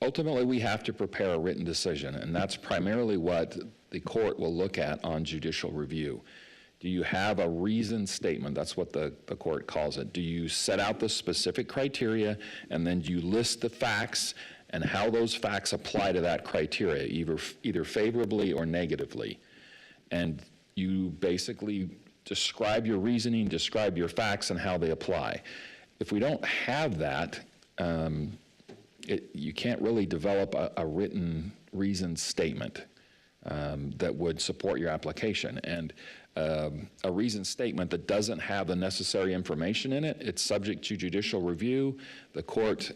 [SPEAKER 15] ultimately, we have to prepare a written decision, and that's primarily what the court will look at on judicial review. Do you have a reasoned statement? That's what the court calls it. Do you set out the specific criteria, and then do you list the facts and how those facts apply to that criteria, either favorably or negatively? And you basically describe your reasoning, describe your facts, and how they apply. If we don't have that, you can't really develop a written reasoned statement that would support your application. And a reasoned statement that doesn't have the necessary information in it, it's subject to judicial review. The court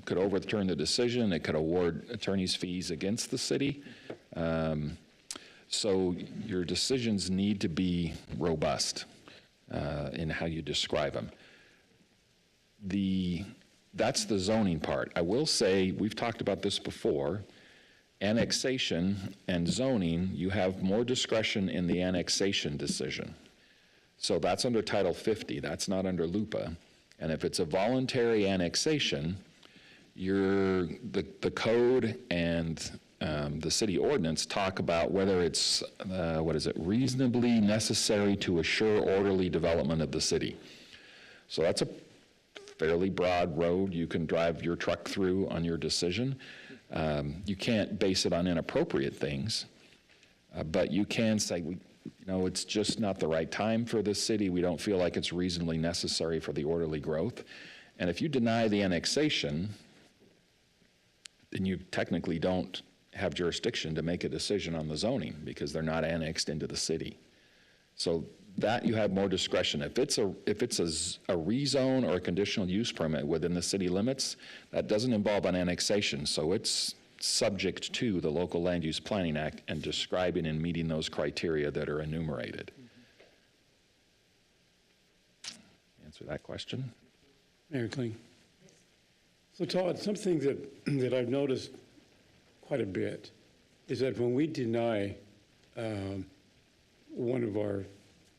[SPEAKER 15] could overturn the decision. It could award attorney's fees against the city. So your decisions need to be robust in how you describe them. That's the zoning part. I will say, we've talked about this before, annexation and zoning, you have more discretion in the annexation decision. So that's under Title 50, that's not under LUPA. And if it's a voluntary annexation, the code and the city ordinance talk about whether it's, reasonably necessary to assure orderly development of the city. So that's a fairly broad road you can drive your truck through on your decision. You can't base it on inappropriate things, but you can say, it's just not the right time for this city. We don't feel like it's reasonably necessary for the orderly growth. And if you deny the annexation, then you technically don't have jurisdiction to make a decision on the zoning because they're not annexed into the city. So that you have more discretion. If it's a rezone or a conditional use permit within the city limits, that doesn't involve an annexation, so it's subject to the Local Land Use Planning Act and describing and meeting those criteria that are enumerated. Answer that question?
[SPEAKER 16] Mayor Kling. So Todd, something that I've noticed quite a bit is that when we deny one of our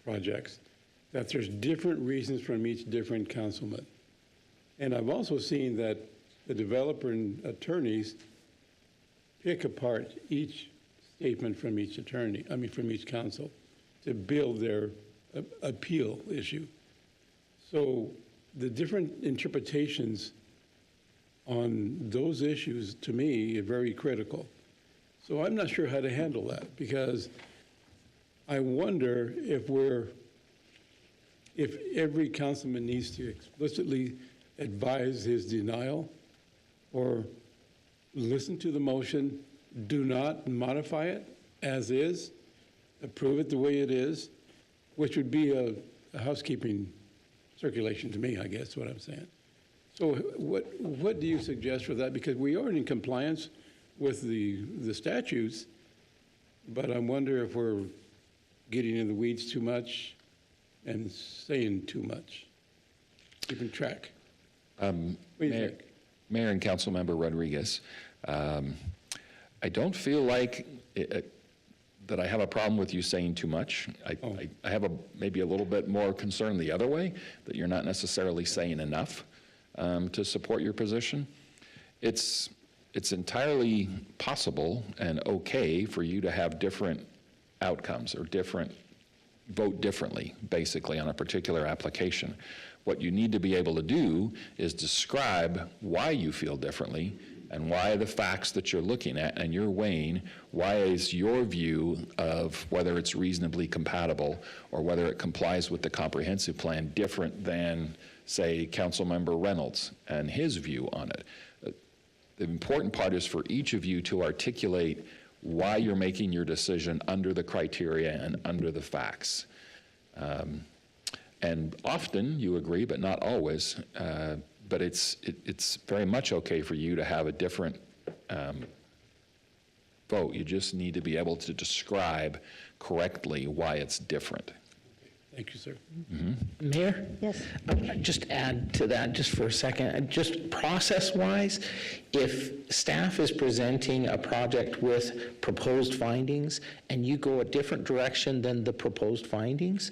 [SPEAKER 16] projects, that there's different reasons from each different councilman. And I've also seen that the developer and attorneys pick apart each statement from each from each council to build their appeal issue. So the different interpretations on those issues, to me, are very critical. So I'm not sure how to handle that, because I wonder if every councilman needs to explicitly advise his denial, or listen to the motion, do not modify it as is, approve it the way it is, which would be a housekeeping circulation to me, I guess, what I'm saying. So what do you suggest for that? Because we are in compliance with the statutes, but I wonder if we're getting in the weeds too much and saying too much, keeping track. What do you
[SPEAKER 15] Mayor,
[SPEAKER 16] think?
[SPEAKER 15] Mayor and Councilmember Rodriguez, I don't feel like that I have a problem with you saying too much. I have maybe a little bit more concern the other way, that you're not necessarily saying enough to support your position. It's entirely possible and okay for you to have different outcomes or vote differently, basically, on a particular application. What you need to be able to do is describe why you feel differently and why the facts that you're looking at and you're weighing, why is your view of whether it's reasonably compatible or whether it complies with the comprehensive plan different than, say, Councilmember Reynolds and his view on it. The important part is for each of you to articulate why you're making your decision under the criteria and under the facts. And often you agree, but not always. But it's very much okay for you to have a different vote. You just need to be able to describe correctly why it's different.
[SPEAKER 16] Thank you, sir.
[SPEAKER 9] Mayor?
[SPEAKER 1] Yes.
[SPEAKER 9] Just add to that just for a second. Just process-wise, if staff is presenting a project with proposed findings and you go a different direction than the proposed findings,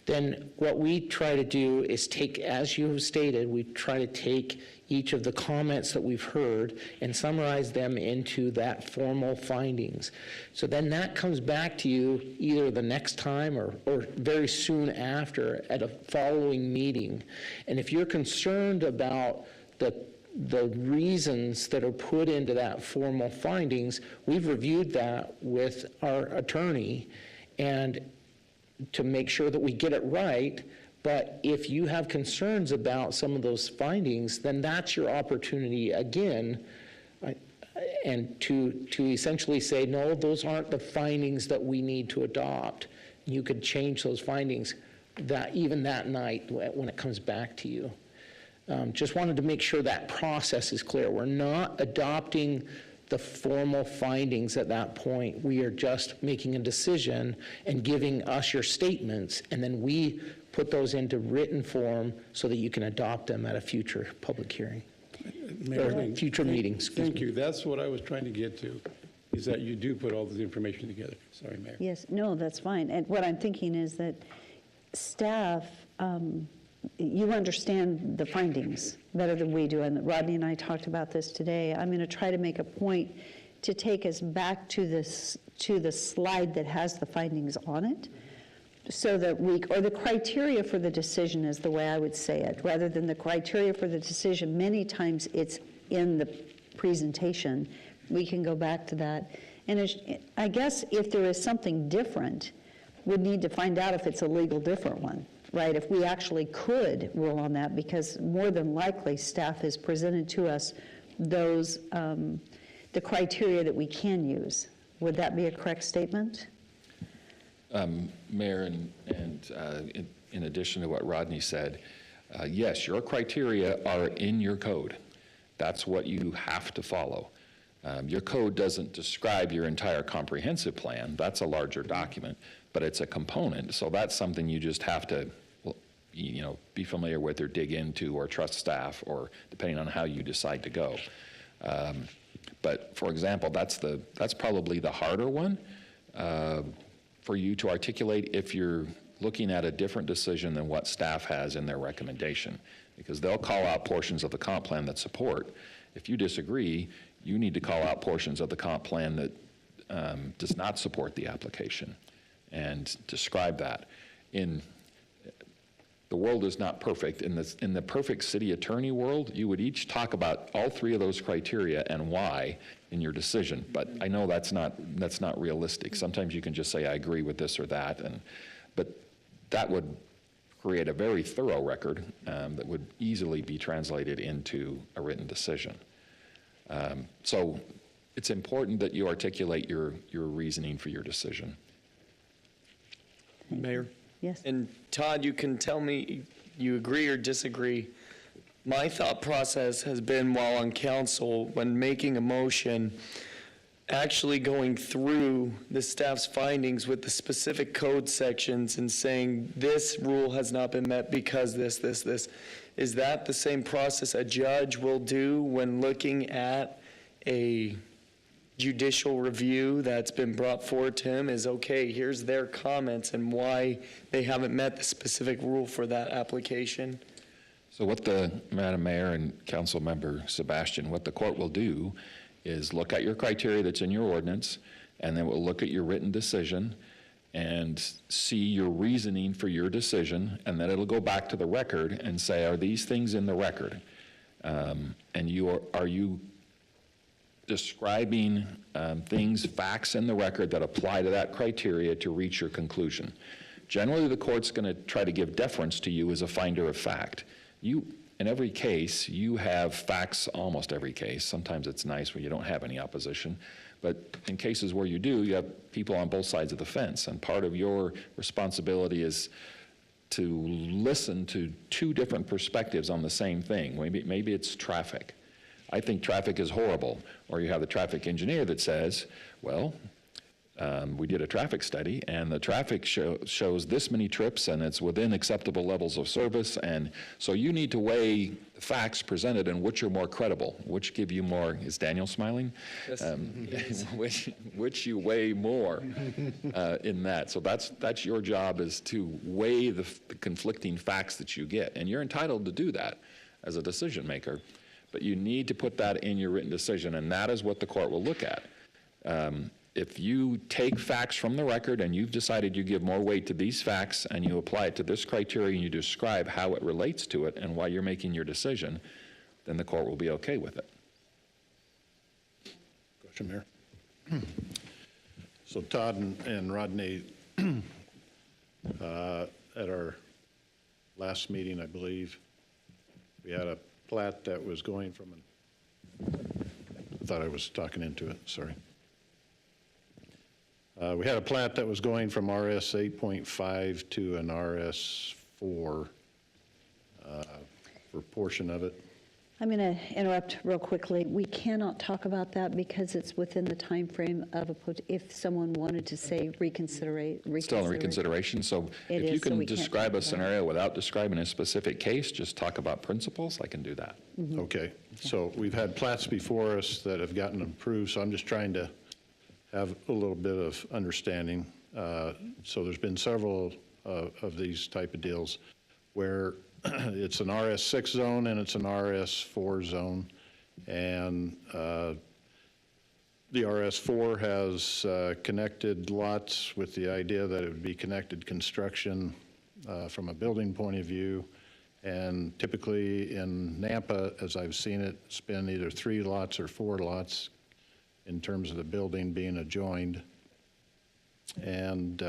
[SPEAKER 9] then what we try to do is take, as you have stated, we try to take each of the comments that we've heard and summarize them into that formal findings. So then that comes back to you either the next time or very soon after at a following meeting. And if you're concerned about the reasons that are put into that formal findings, we've reviewed that with our attorney and to make sure that we get it right. But if you have concerns about some of those findings, then that's your opportunity again, and to essentially say, no, those aren't the findings that we need to adopt. You could change those findings even that night when it comes back to you. Just wanted to make sure that process is clear. We're not adopting the formal findings at that point. We are just making a decision and giving us your statements, and then we put those into written form so that you can adopt them at a future public hearing, or future meeting.
[SPEAKER 16] Thank you. That's what I was trying to get to, is that you do put all this information together. Sorry, Mayor.
[SPEAKER 1] Yes, no, that's fine. And what I'm thinking is that staff, you understand the findings better than we do, and Rodney and I talked about this today. I'm going to try to make a point to take us back to the slide that has the findings on it, so that or the criteria for the decision is the way I would say it, rather than the criteria for the decision. Many times it's in the presentation. We can go back to that. And I guess if there is something different, we'd need to find out if it's a legal different one, right? If we actually could rule on that, because more than likely staff has presented to us those, the criteria that we can use. Would that be a correct statement?
[SPEAKER 15] Mayor, and in addition to what Rodney said, yes, your criteria are in your code. That's what you have to follow. Your code doesn't describe your entire comprehensive plan. That's a larger document, but it's a component. So that's something you just have to, be familiar with or dig into or trust staff, or depending on how you decide to go. But for example, that's probably the harder one for you to articulate if you're looking at a different decision than what staff has in their recommendation, because they'll call out portions of the comp plan that support. If you disagree, you need to call out portions of the comp plan that does not support the application and describe that. The world is not perfect. In the perfect city attorney world, you would each talk about all three of those criteria and why in your decision. But I know that's not realistic. Sometimes you can just say, I agree with this or that. But that would create a very thorough record that would easily be translated into a written decision. So it's important that you articulate your reasoning for your decision.
[SPEAKER 11] Mayor?
[SPEAKER 1] Yes.
[SPEAKER 11] And Todd, you can tell me you agree or disagree. My thought process has been, while on council, when making a motion, actually going through the staff's findings with the specific code sections and saying, this rule has not been met because this, is that the same process a judge will do when looking at a judicial review that's been brought forward to him? Is, okay, here's their comments and why they haven't met the specific rule for that application?
[SPEAKER 15] So what Madam Mayor and Council Member Sebastian, what the court will do is look at your criteria that's in your ordinance, and then we'll look at your written decision and see your reasoning for your decision, and then it'll go back to the record and say, are these things in the record? And are you describing things, facts in the record that apply to that criteria to reach your conclusion? Generally, the court's going to try to give deference to you as a finder of fact. In every case, you have facts, almost every case. Sometimes it's nice when you don't have any opposition. But in cases where you do, you have people on both sides of the fence. And part of your responsibility is to listen to two different perspectives on the same thing. Maybe it's traffic. I think traffic is horrible. Or you have the traffic engineer that says, well, we did a traffic study, and the traffic shows this many trips, and it's within acceptable levels of service, and so you need to weigh the facts presented and which are more credible, which give you more, is Daniel smiling?
[SPEAKER 11] Yes.
[SPEAKER 15] Which you weigh more in that. So that's your job, is to weigh the conflicting facts that you get, and you're entitled to do that as a decision maker, but you need to put that in your written decision, and that is what the court will look at. If you take facts from the record and you've decided you give more weight to these facts and you apply it to this criteria and you describe how it relates to it and why you're making your decision, then the court will be okay with it.
[SPEAKER 13] Question, Mayor. So Todd and Rodney, at our last meeting, I believe, we had a plat that was going from I thought I was talking into it, sorry. We had a plat that was going from RS 8.5 to an RS 4 for a portion of it.
[SPEAKER 1] I'm going to interrupt real quickly. We cannot talk about that because it's within the time frame of if someone wanted to say reconsider.
[SPEAKER 15] Still in reconsideration, so
[SPEAKER 1] It
[SPEAKER 15] if you
[SPEAKER 1] is, so
[SPEAKER 15] can
[SPEAKER 1] we can't
[SPEAKER 15] describe
[SPEAKER 1] talk
[SPEAKER 15] a
[SPEAKER 1] about it.
[SPEAKER 15] scenario without describing a specific case, just talk about principles, I can do that.
[SPEAKER 13] Okay, so we've had plats before us that have gotten approved, so I'm just trying to have a little bit of understanding. So there's been several of these type of deals where it's an RS6 zone and it's an RS4 zone. And the RS4 has connected lots with the idea that it would be connected construction from a building point of view. And typically in Nampa, as I've seen it, it's been either 3 lots or 4 lots in terms of the building being adjoined. And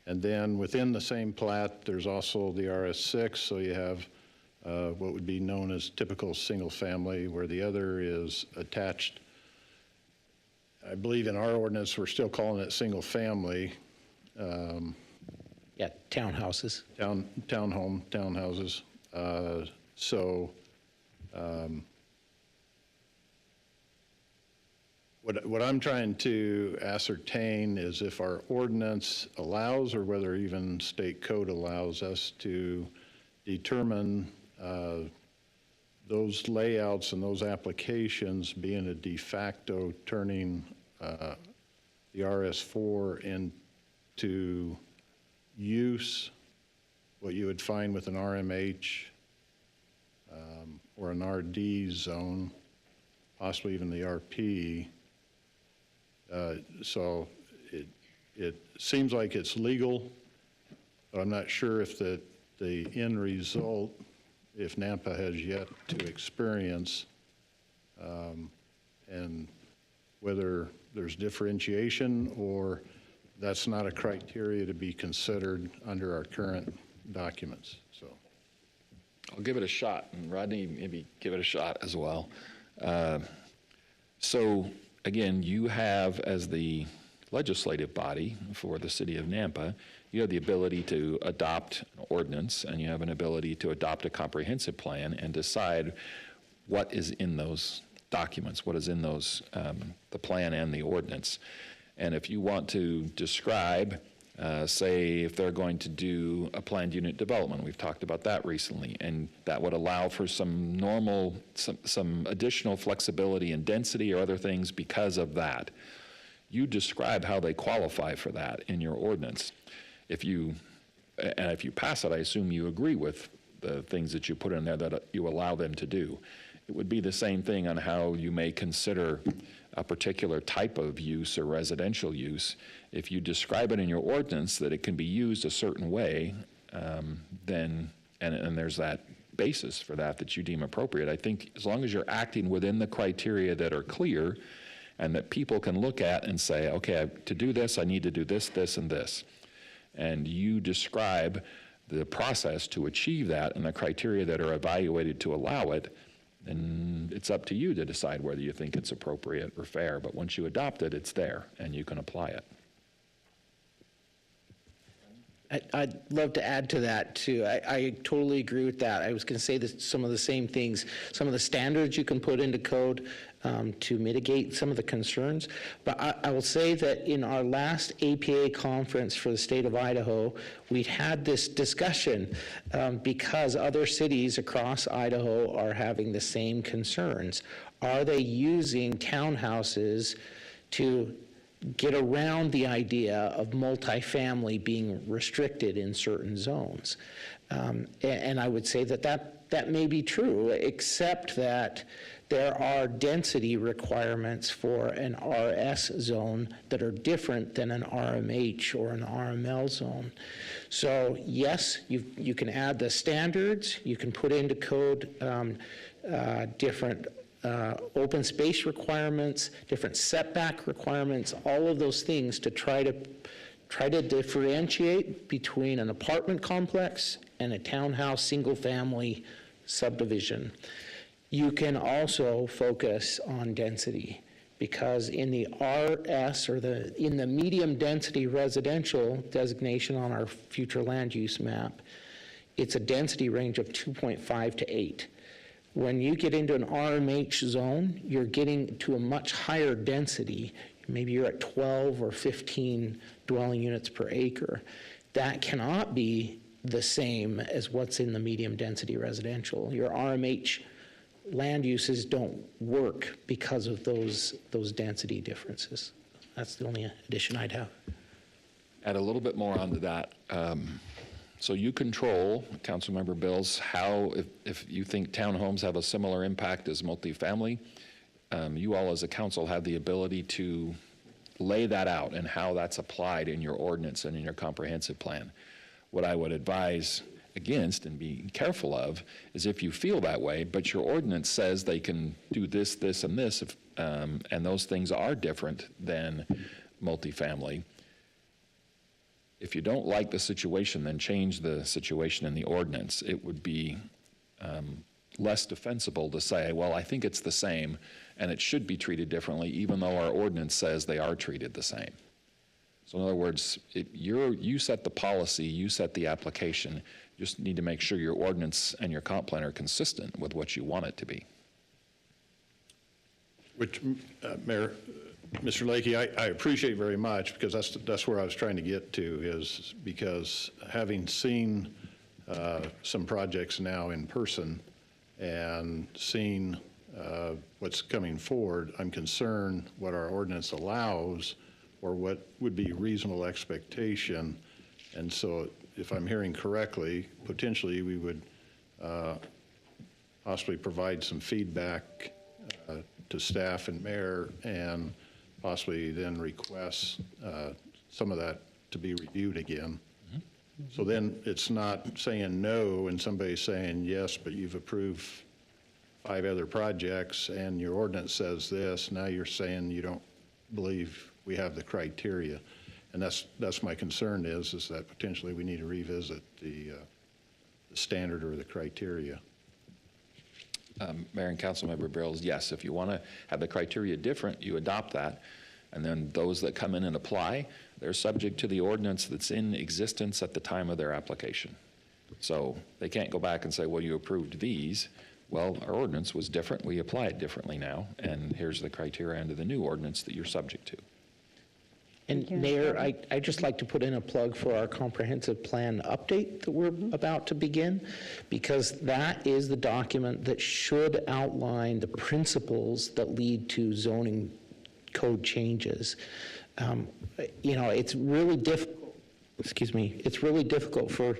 [SPEAKER 13] then within the same plat, there's also the RS6, so you have what would be known as typical single family, where the other is attached. I believe in our ordinance, we're still calling it single family.
[SPEAKER 9] Yeah, townhouses.
[SPEAKER 13] Townhouses. What I'm trying to ascertain is if our ordinance allows, or whether even state code allows us to determine those layouts and those applications being a de facto turning the RS4 into use, what you would find with an RMH or an RD zone, possibly even the RP. So it seems like it's legal, but I'm not sure if the end result, if Nampa has yet to experience, and whether there's differentiation or that's not a criteria to be considered under our current documents. So
[SPEAKER 15] I'll give it a shot, and Rodney, maybe give it a shot as well. So again, you have, as the legislative body for the city of Nampa, you have the ability to adopt an ordinance, and you have an ability to adopt a comprehensive plan and decide what is in those documents, what is in those, the plan and the ordinance. And if you want to describe, say, if they're going to do a planned unit development, we've talked about that recently, and that would allow for some additional flexibility in density or other things because of that. You describe how they qualify for that in your ordinance. If you pass it, I assume you agree with the things that you put in there that you allow them to do. It would be the same thing on how you may consider a particular type of use or residential use. If you describe it in your ordinance that it can be used a certain way, then, and there's that basis for that you deem appropriate, I think as long as you're acting within the criteria that are clear and that people can look at and say, okay, to do this, I need to do this, this, and this. And you describe the process to achieve that and the criteria that are evaluated to allow it, then it's up to you to decide whether you think it's appropriate or fair. But once you adopt it, it's there and you can apply it.
[SPEAKER 9] I'd love to add to that, too. I totally agree with that. I was going to say that some of the same things, some of the standards you can put into code to mitigate some of the concerns. But I will say that in our last APA conference for the state of Idaho, we had this discussion because other cities across Idaho are having the same concerns. Are they using townhouses to get around the idea of multifamily being restricted in certain zones? And I would say that may be true, except that there are density requirements for an RS zone that are different than an RMH or an RML zone. So yes, you can add the standards, you can put into code different open space requirements, different setback requirements, all of those things to try to differentiate between an apartment complex and a townhouse single-family subdivision. You can also focus on density, because in the RS, or in the medium density residential designation on our future land use map, it's a density range of 2.5 to 8. When you get into an RMH zone, you're getting to a much higher density. Maybe you're at 12 or 15 dwelling units per acre. That cannot be the same as what's in the medium density residential. Your RMH land uses don't work because of those density differences. That's the only addition I'd have.
[SPEAKER 15] Add a little bit more onto that. So you control, Councilmember Bills, how, if you think townhomes have a similar impact as multifamily, you all as a council have the ability to lay that out and how that's applied in your ordinance and in your comprehensive plan. What I would advise against and be careful of is if you feel that way, but your ordinance says they can do this, this, and this, and those things are different than multifamily. If you don't like the situation, then change the situation in the ordinance. It would be less defensible to say, well, I think it's the same and it should be treated differently, even though our ordinance says they are treated the same. So in other words, you set the policy, you set the application. You just need to make sure your ordinance and your comp plan are consistent with what you want it to be.
[SPEAKER 13] Which, Mayor, Mr. Lakey, I appreciate very much, because that's where I was trying to get to, is because having seen some projects now in person and seen what's coming forward, I'm concerned what our ordinance allows or what would be reasonable expectation. And so if I'm hearing correctly, potentially we would possibly provide some feedback to staff and mayor, and possibly then request some of that to be reviewed again. Mm-hmm. So then it's not saying no and somebody saying yes, but you've approved 5 other projects and your ordinance says this. Now you're saying you don't believe we have the criteria. And that's my concern is that potentially we need to revisit the standard or the criteria.
[SPEAKER 15] Mayor and Councilmember Bills, yes, if you want to have the criteria different, you adopt that. And then those that come in and apply, they're subject to the ordinance that's in existence at the time of their application. So they can't go back and say, well, you approved these. Well, our ordinance was different. We apply it differently now, and here's the criteria under the new ordinance that you're subject to.
[SPEAKER 9] And Mayor, I'd just like to put in a plug for our comprehensive plan update that we're about to begin, because that is the document that should outline the principles that lead to zoning code changes. It's really difficult, it's really difficult for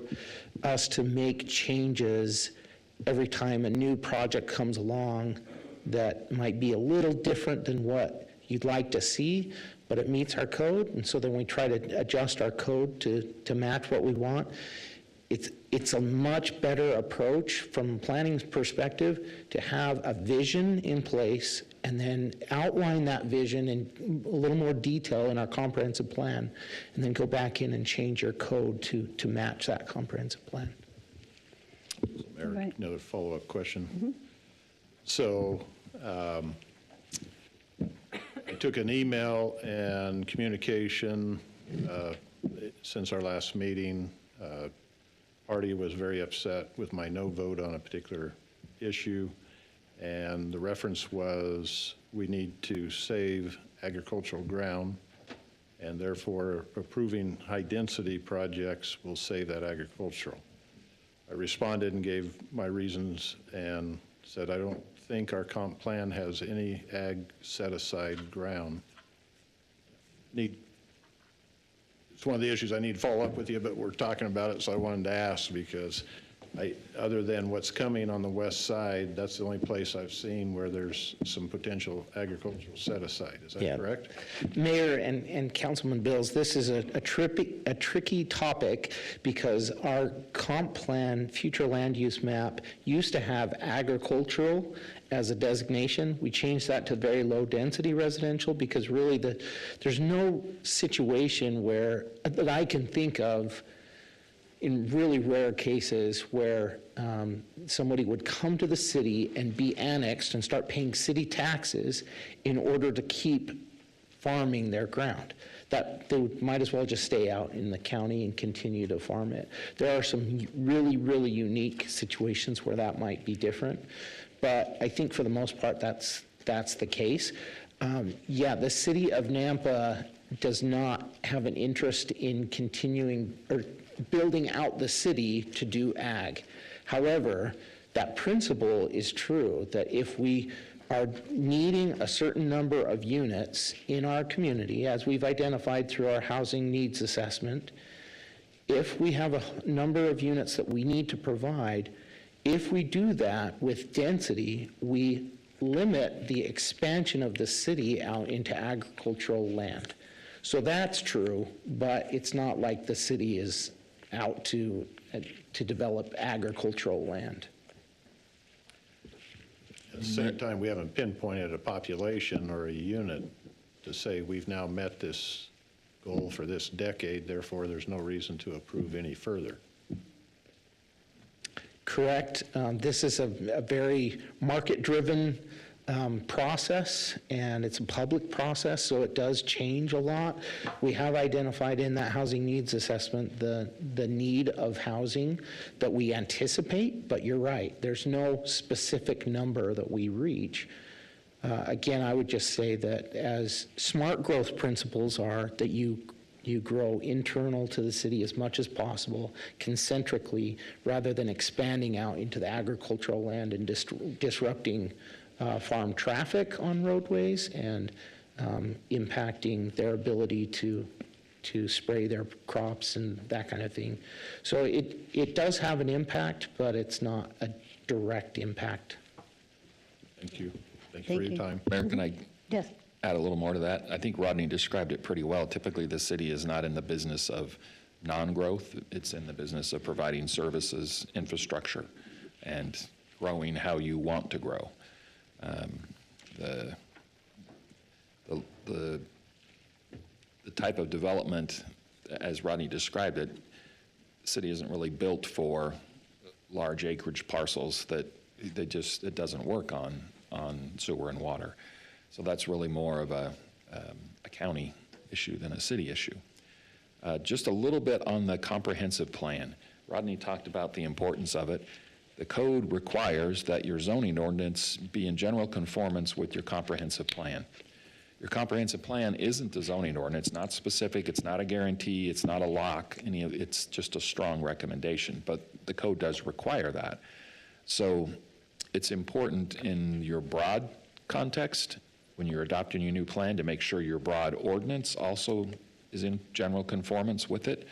[SPEAKER 9] us to make changes every time a new project comes along that might be a little different than what you'd like to see, but it meets our code, and so then we try to adjust our code to match what we want. It's a much better approach from a planning perspective to have a vision in place and then outline that vision in a little more detail in our comprehensive plan, and then go back in and change your code to match that comprehensive plan.
[SPEAKER 13] Mayor,
[SPEAKER 1] Right.
[SPEAKER 13] another follow-up question. So I took an email and communication since our last meeting. Party was very upset with my no vote on a particular issue, and the reference was we need to save agricultural ground, and therefore approving high-density projects will save that agricultural. I responded and gave my reasons and said I don't think our comp plan has any ag set-aside ground. It's one of the issues I need to follow up with you, but we're talking about it, so I wanted to ask because other than what's coming on the west side, that's the only place I've seen where there's some potential agricultural set-aside. Is that correct?
[SPEAKER 9] Mayor and Councilman Bills, this is a tricky topic because our comp plan, future land use map, used to have agricultural as a designation. We changed that to very low density residential because really there's no situation where, that I can think of, in really rare cases where somebody would come to the city and be annexed and start paying city taxes in order to keep farming their ground. That they might as well just stay out in the county and continue to farm it. There are some really, really unique situations where that might be different, but I think for the most part that's the case. The city of Nampa does not have an interest in continuing or building out the city to do ag. However, that principle is true, that if we are needing a certain number of units in our community, as we've identified through our housing needs assessment, if we have a number of units that we need to provide, if we do that with density, we limit the expansion of the city out into agricultural land. So that's true, but it's not like the city is out to develop agricultural land.
[SPEAKER 13] At the same time, we haven't pinpointed a population or a unit to say we've now met this goal for this decade, therefore there's no reason to approve any further.
[SPEAKER 9] Correct. This is a very market-driven process, and it's a public process, so it does change a lot. We have identified in that housing needs assessment the need of housing that we anticipate, but you're right, there's no specific number that we reach. Again, I would just say that as smart growth principles are that you grow internal to the city as much as possible, concentrically, rather than expanding out into the agricultural land and disrupting farm traffic on roadways and impacting their ability to spray their crops and that kind of thing. So it does have an impact, but it's not a direct impact.
[SPEAKER 13] Thank you. Thank you for your time.
[SPEAKER 15] Mayor, can I
[SPEAKER 1] Yes.
[SPEAKER 15] add a little more to that? I think Rodney described it pretty well. Typically, the city is not in the business of non-growth. It's in the business of providing services, infrastructure, and growing how you want to grow. The type of development, as Rodney described it, the city isn't really built for large acreage parcels that it doesn't work on sewer and water. So that's really more of a county issue than a city issue. Just a little bit on the comprehensive plan. Rodney talked about the importance of it. The code requires that your zoning ordinance be in general conformance with your comprehensive plan. Your comprehensive plan isn't the zoning ordinance, not specific, it's not a guarantee, it's not a lock, it's just a strong recommendation, but the code does require that. So it's important in your broad context, when you're adopting your new plan, to make sure your broad ordinance also is in general conformance with it.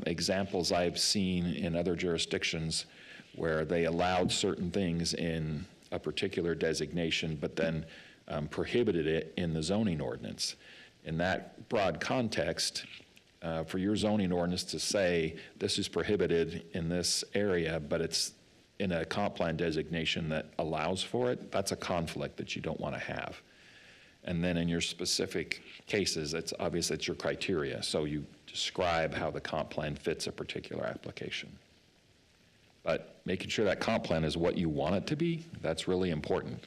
[SPEAKER 15] Examples I've seen in other jurisdictions where they allowed certain things in a particular designation, but then prohibited it in the zoning ordinance. In that broad context, for your zoning ordinance to say this is prohibited in this area, but it's in a comp plan designation that allows for it, that's a conflict that you don't want to have. And then in your specific cases, it's obvious it's your criteria, so you describe how the comp plan fits a particular application. But making sure that comp plan is what you want it to be, that's really important.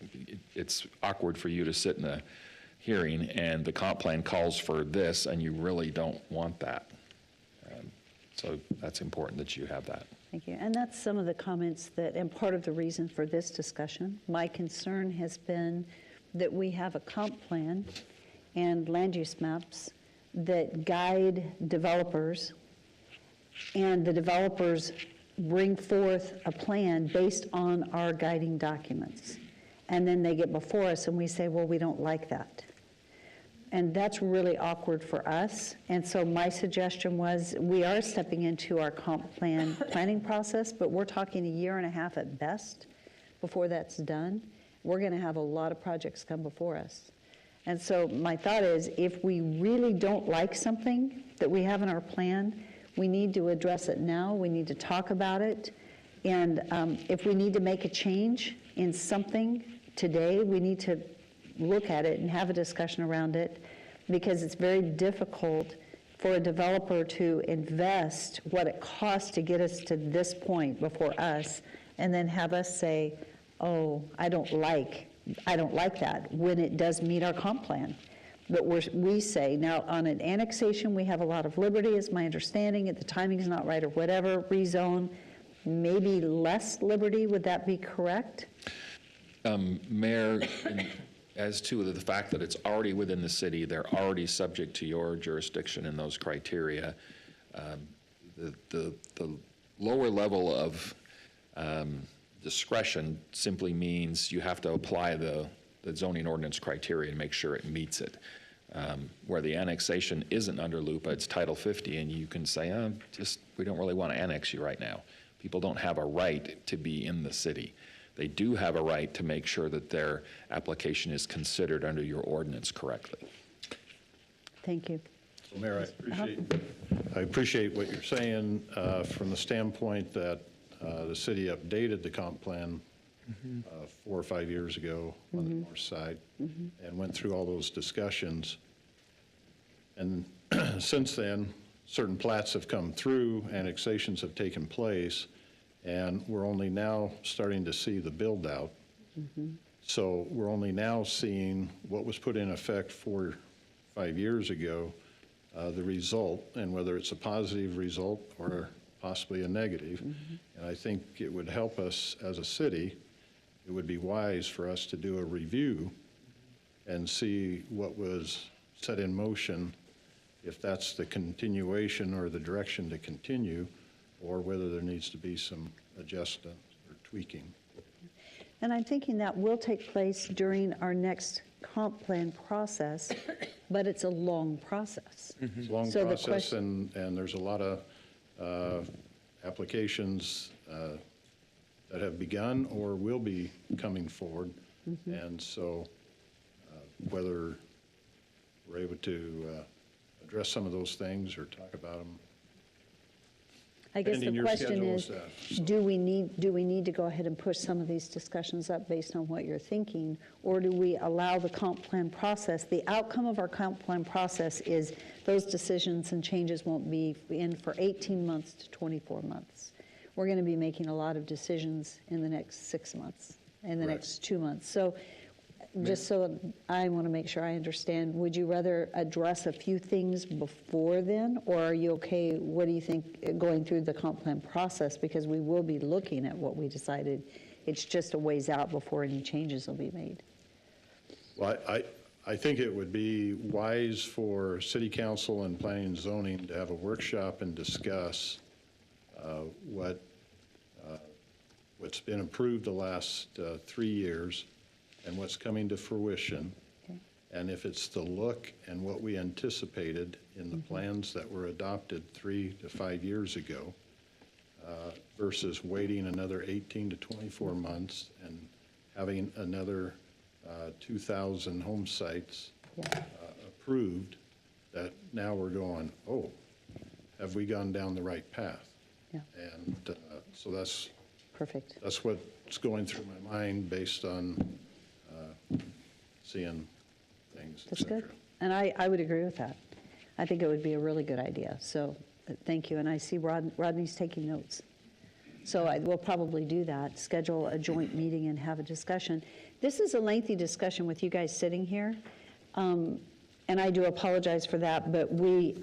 [SPEAKER 15] It's awkward for you to sit in a hearing and the comp plan calls for this and you really don't want that. So that's important that you have that.
[SPEAKER 1] Thank you. And that's some of the comments that, and part of the reason for this discussion. My concern has been that we have a comp plan and land use maps that guide developers, and the developers bring forth a plan based on our guiding documents. And then they get before us and we say, well, we don't like that. And that's really awkward for us. And so my suggestion was, we are stepping into our comp plan planning process, but we're talking 1.5 years at best before that's done. We're going to have a lot of projects come before us. And so my thought is, if we really don't like something that we have in our plan, we need to address it now. We need to talk about it. And if we need to make a change in something today, we need to look at it and have a discussion around it, because it's very difficult for a developer to invest what it costs to get us to this point before us, and then have us say, oh, I don't like that, when it does meet our comp plan. But we say, now on an annexation, we have a lot of liberty, is my understanding, if the timing's not right or whatever, rezone, maybe less liberty, would that be correct?
[SPEAKER 15] Mayor, as to the fact that it's already within the city, they're already subject to your jurisdiction and those criteria. The lower level of discretion simply means you have to apply the zoning ordinance criteria and make sure it meets it. Where the annexation isn't under LUPA, it's Title 50, and you can say, we don't really want to annex you right now. People don't have a right to be in the city. They do have a right to make sure that their application is considered under your ordinance correctly.
[SPEAKER 1] Thank you.
[SPEAKER 13] So Mayor, I appreciate what you're saying from the standpoint that the city updated the comp plan 4 or 5 years ago on the north side and went through all those discussions. And since then, certain plats have come through, annexations have taken place, and we're only now starting to see the build out. So we're only now seeing what was put in effect 4 or 5 years ago, the result, and whether it's a positive result or possibly a negative. And I think it would help us as a city, it would be wise for us to do a review and see what was set in motion, if that's the continuation or the direction to continue, or whether there needs to be some adjustment or tweaking.
[SPEAKER 1] And I'm thinking that will take place during our next comp plan process, but it's a long process.
[SPEAKER 13] It's a long
[SPEAKER 1] So the
[SPEAKER 13] process,
[SPEAKER 1] question-
[SPEAKER 13] and there's a lot of applications that have begun or will be coming forward. And so whether we're able to address some of those things or talk about them.
[SPEAKER 1] I guess
[SPEAKER 13] Pending
[SPEAKER 1] the
[SPEAKER 13] your
[SPEAKER 1] question
[SPEAKER 13] schedule,
[SPEAKER 1] is,
[SPEAKER 13] Steph.
[SPEAKER 1] do we need to go ahead and push some of these discussions up based on what you're thinking, or do we allow the comp plan process? The outcome of our comp plan process is those decisions and changes won't be in for 18 months to 24 months. We're going to be making a lot of decisions in the next 6 months, in the next 2 months. So just so I want to make sure I understand, would you rather address a few things before then? Or are you okay, what do you think, going through the comp plan process? Because we will be looking at what we decided. It's just a ways out before any changes will be made.
[SPEAKER 13] Well, I think it would be wise for city council and planning and zoning to have a workshop and discuss what's been approved the last 3 years and what's coming to fruition.
[SPEAKER 1] Okay.
[SPEAKER 13] And if it's the look and what we anticipated in the plans that were adopted 3 to 5 years ago versus waiting another 18 to 24 months and having another 2,000 home sites approved, that now we're going, oh, have we gone down the right path?
[SPEAKER 1] Yeah.
[SPEAKER 13] And so that's
[SPEAKER 1] Perfect.
[SPEAKER 13] what's going through my mind based on seeing things, et
[SPEAKER 1] That's
[SPEAKER 13] cetera.
[SPEAKER 1] good. And I would agree with that. I think it would be a really good idea. So thank you. And I see Rodney's taking notes. So we'll probably do that, schedule a joint meeting and have a discussion. This is a lengthy discussion with you guys sitting here. And I do apologize for that, but we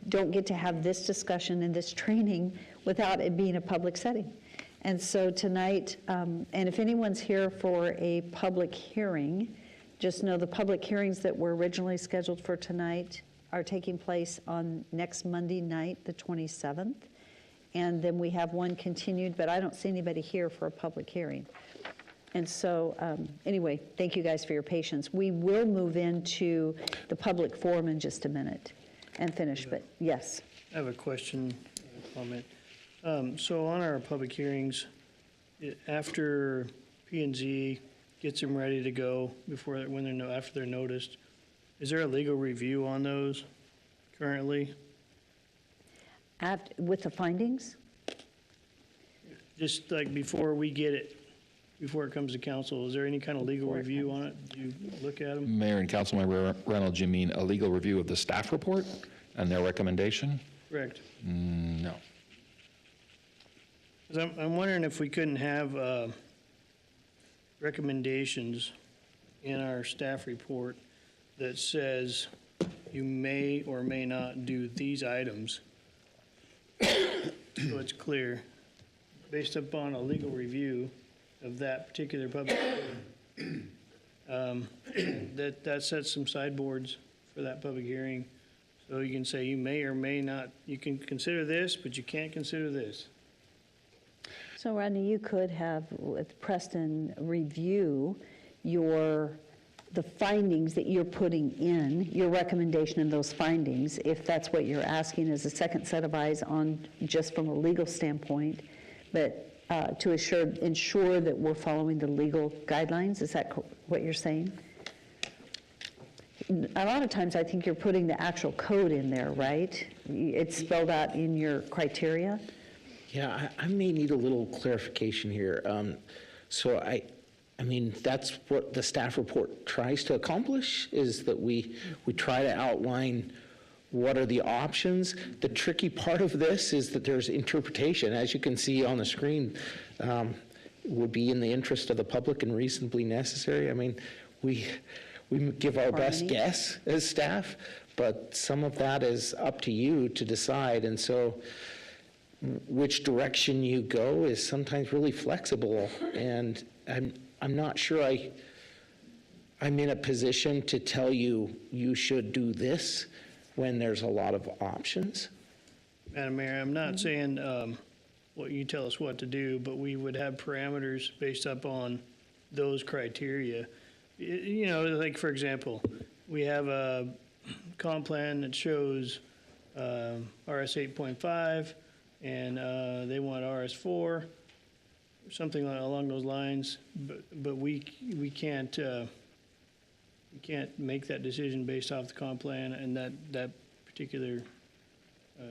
[SPEAKER 1] don't get to have this discussion and this training without it being a public setting. And so tonight, and if anyone's here for a public hearing, just know the public hearings that were originally scheduled for tonight are taking place on next Monday night, the 27th. And then we have one continued, but I don't see anybody here for a public hearing. And so, anyway, thank you guys for your patience. We will move into the public forum in just a minute and finish, but yes.
[SPEAKER 14] I have a question, a comment. So on our public hearings, after P&Z gets them ready to go after they're noticed, is there a legal review on those currently?
[SPEAKER 1] With the findings?
[SPEAKER 14] Just like before we get it, before it comes to council, is there any kind of legal review on it? Do you look at them?
[SPEAKER 15] Mayor and Councilmember Reynolds, you mean a legal review of the staff report and their recommendation?
[SPEAKER 14] Correct.
[SPEAKER 15] No.
[SPEAKER 14] 'Cause I'm wondering if we couldn't have recommendations in our staff report that says you may or may not do these items, so it's clear, based upon a legal review of that particular public hearing. That sets some sideboards for that public hearing. So you can say you may or may not, you can consider this, but you can't consider this.
[SPEAKER 1] So Rodney, you could have with Preston review the findings that you're putting in, your recommendation in those findings, if that's what you're asking as a second set of eyes on just from a legal standpoint, but to ensure that we're following the legal guidelines. Is that what you're saying? A lot of times I think you're putting the actual code in there, right? It's spelled out in your criteria.
[SPEAKER 9] Yeah, I may need a little clarification here. So I mean, that's what the staff report tries to accomplish, is that we try to outline what are the options. The tricky part of this is that there's interpretation. As you can see on the screen, would be in the interest of the public and reasonably necessary. I mean, we give our best guess as staff, but some of that is up to you to decide. And so which direction you go is sometimes really flexible. And I'm not sure I'm in a position to tell you, you should do this when there's a lot of options.
[SPEAKER 14] Madam Mayor, I'm not saying what you tell us what to do, but we would have parameters based upon those criteria. You know, like for example, we have a comp plan that shows RS 8.5 and they want RS 4, something along those lines. But we can't make that decision based off the comp plan, and that particular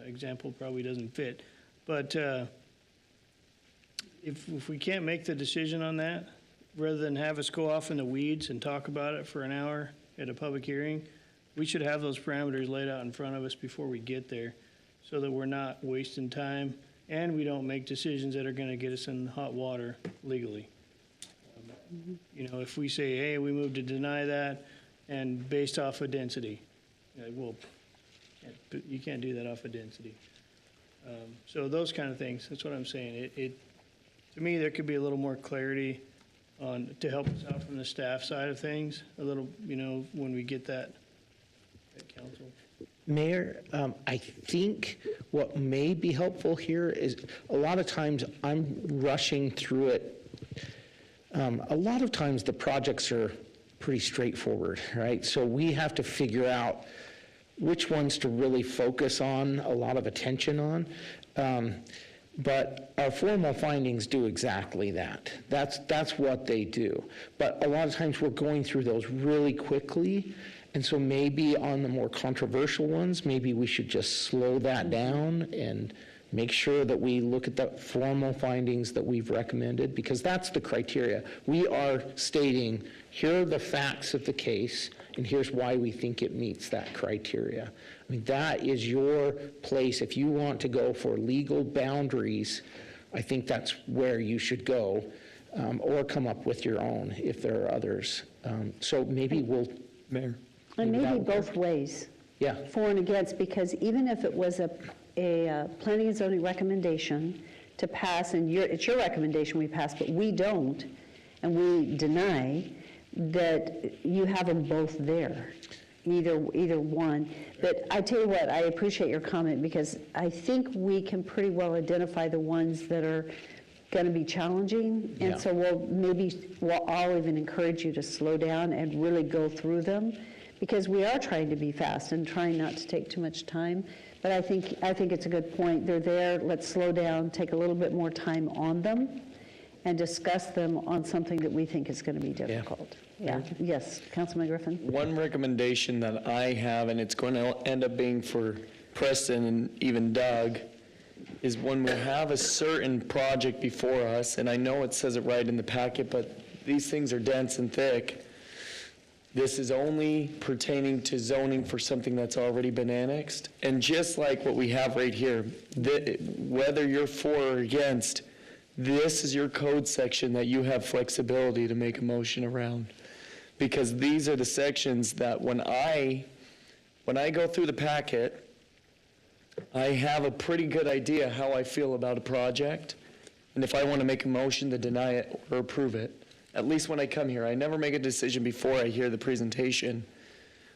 [SPEAKER 14] example probably doesn't fit. But if we can't make the decision on that, rather than have us go off in the weeds and talk about it for an hour at a public hearing, we should have those parameters laid out in front of us before we get there, so that we're not wasting time and we don't make decisions that are going to get us in hot water legally. You know, if we say, hey, we move to deny that, and based off of density, well, you can't do that off of density. So those kind of things, that's what I'm saying. To me, there could be a little more clarity to help us out from the staff side of things, a little, when we get that at council.
[SPEAKER 9] Mayor, I think what may be helpful here is a lot of times I'm rushing through it. A lot of times the projects are pretty straightforward, right? So we have to figure out which ones to really focus on, a lot of attention on. But our formal findings do exactly that. That's what they do. But a lot of times we're going through those really quickly. And so maybe on the more controversial ones, maybe we should just slow that down and make sure that we look at the formal findings that we've recommended, because that's the criteria. We are stating, here are the facts of the case, and here's why we think it meets that criteria. I mean, that is your place. If you want to go for legal boundaries, I think that's where you should go, or come up with your own if there are others. So maybe we'll, Mayor.
[SPEAKER 1] And maybe both ways.
[SPEAKER 9] Yeah.
[SPEAKER 1] For and against, because even if it was a planning and zoning recommendation to pass, and it's your recommendation we pass, but we don't, and we deny, that you have them both there, either one. But I tell you what, I appreciate your comment, because I think we can pretty well identify the ones that are going to be challenging, and so I'll even encourage you to slow down and really go through them, because we are trying to be fast and trying not to take too much time. But I think it's a good point. They're there. Let's slow down, take a little bit more time on them, and discuss them on something that we think is going to be difficult. Yeah. Yes, Councilman Griffin.
[SPEAKER 11] One recommendation that I have, and it's going to end up being for Preston and even Doug, is when we have a certain project before us, and I know it says it right in the packet, but these things are dense and thick. This is only pertaining to zoning for something that's already been annexed. And just like what we have right here, whether you're for or against, this is your code section that you have flexibility to make a motion around. Because these are the sections that when I go through the packet, I have a pretty good idea how I feel about a project. And if I want to make a motion to deny it or approve it, at least when I come here. I never make a decision before I hear the presentation.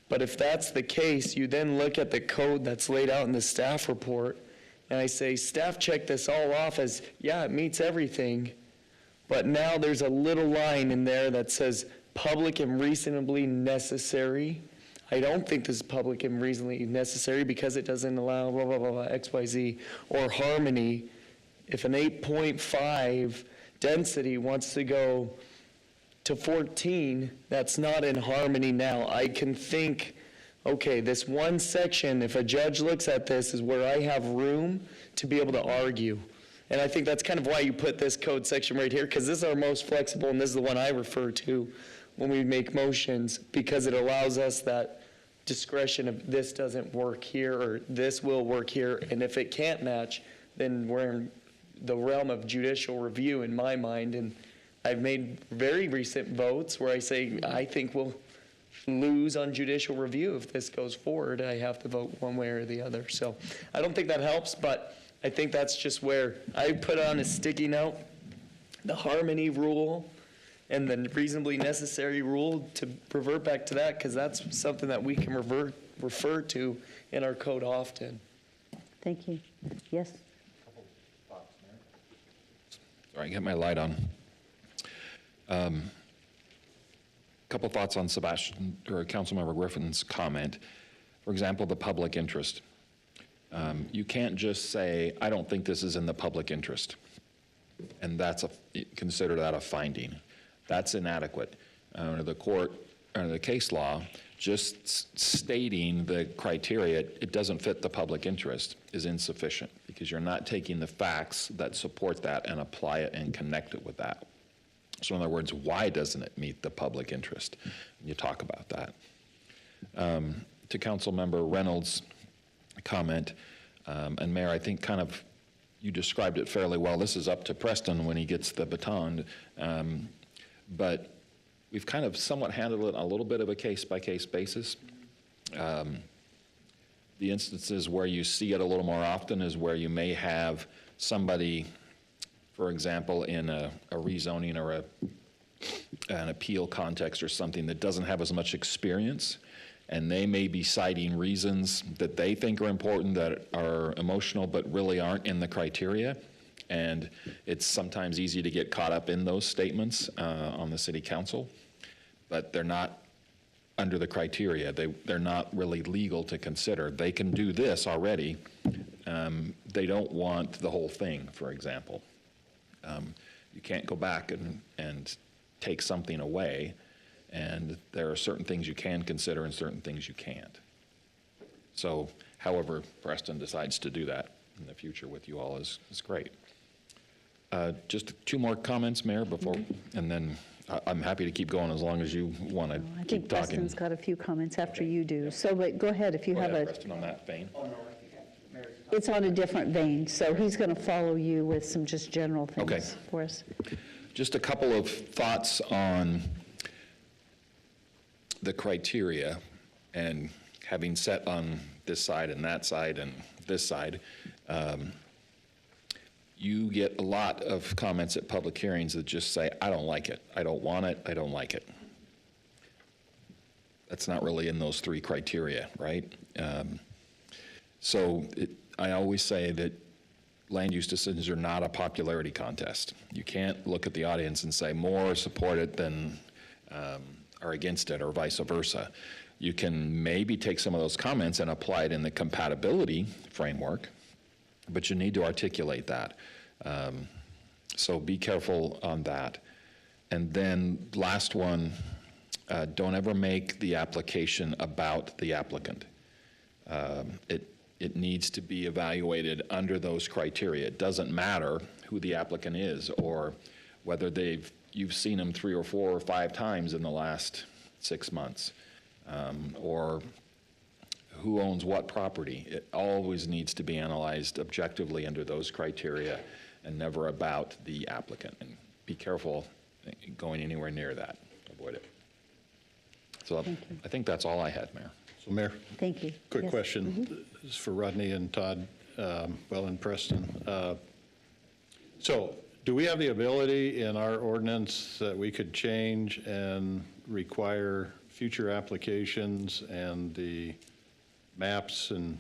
[SPEAKER 11] But if that's the case, you then look at the code that's laid out in the staff report, and I say, staff checked this all off as, yeah, it meets everything. But now there's a little line in there that says public and reasonably necessary. I don't think this is public and reasonably necessary because it doesn't allow blah, blah, blah, blah, X, Y, Z, or harmony. If an 8.5 density wants to go to 14, that's not in harmony now. I can think, okay, this one section, if a judge looks at this, is where I have room to be able to argue. And I think that's kind of why you put this code section right here, because this is our most flexible, and this is the one I refer to when we make motions, because it allows us that discretion of this doesn't work here, or this will work here, and if it can't match, then we're in the realm of judicial review in my mind. And I've made very recent votes where I say, I think we'll lose on judicial review if this goes forward. I have to vote one way or the other. So I don't think that helps, but I think that's just where I put on a sticky note, the harmony rule and the reasonably necessary rule, to revert back to that, because that's something that we can refer to in our code often.
[SPEAKER 1] Thank you. Yes?
[SPEAKER 15] Sorry, get my light on. Couple thoughts on Sebastian or Councilmember Griffin's comment. For example, the public interest. You can't just say, I don't think this is in the public interest, and consider that a finding. That's inadequate. Under the case law, just stating the criteria, it doesn't fit the public interest, is insufficient, because you're not taking the facts that support that and apply it and connect it with that. So in other words, why doesn't it meet the public interest? You talk about that. To Councilmember Reynolds' comment, and Mayor, I think kind of you described it fairly well. This is up to Preston when he gets the baton. but we've kind of somewhat handled it on a little bit of a case-by-case basis. The instances where you see it a little more often is where you may have somebody, for example, in a rezoning or an appeal context or something that doesn't have as much experience, and they may be citing reasons that they think are important, that are emotional, but really aren't in the criteria. And it's sometimes easy to get caught up in those statements on the city council, but they're not under the criteria. They're not really legal to consider. They can do this already. They don't want the whole thing, for example. You can't go back and take something away, and there are certain things you can consider and certain things you can't. So however Preston decides to do that in the future with you all is great. Just 2 more comments, Mayor, before, and then I'm happy to keep going as long as you want to
[SPEAKER 1] I
[SPEAKER 15] keep
[SPEAKER 1] think
[SPEAKER 15] talking.
[SPEAKER 1] Preston's got a few comments after you do. So, but go ahead if you
[SPEAKER 15] Go
[SPEAKER 1] have
[SPEAKER 15] ahead,
[SPEAKER 1] a,
[SPEAKER 15] Preston, on that vein.
[SPEAKER 1] it's on a different vein, so he's going to follow you with some just general
[SPEAKER 15] Okay.
[SPEAKER 1] things for us.
[SPEAKER 15] Just a couple of thoughts on the criteria, and having sat on this side and that side and this side, you get a lot of comments at public hearings that just say, I don't like it, I don't want it, I don't like it. That's not really in those 3 criteria, right? I always say that land use decisions are not a popularity contest. You can't look at the audience and say more support it than are against it, or vice versa. You can maybe take some of those comments and apply it in the compatibility framework, but you need to articulate that. So be careful on that. And then last one, don't ever make the application about the applicant. It needs to be evaluated under those criteria. It doesn't matter who the applicant is, or whether you've seen them 3 or 4 or 5 times in the last 6 months, or who owns what property. It always needs to be analyzed objectively under those criteria, and never about the applicant. And be careful going anywhere near that. Avoid it. So I think that's all I had, Mayor.
[SPEAKER 13] So, Mayor,
[SPEAKER 1] Thank you.
[SPEAKER 13] quick
[SPEAKER 1] Yes.
[SPEAKER 13] question. This is for Rodney and Todd, and Preston. So, do we have the ability in our ordinance that we could change and require future applications and the maps and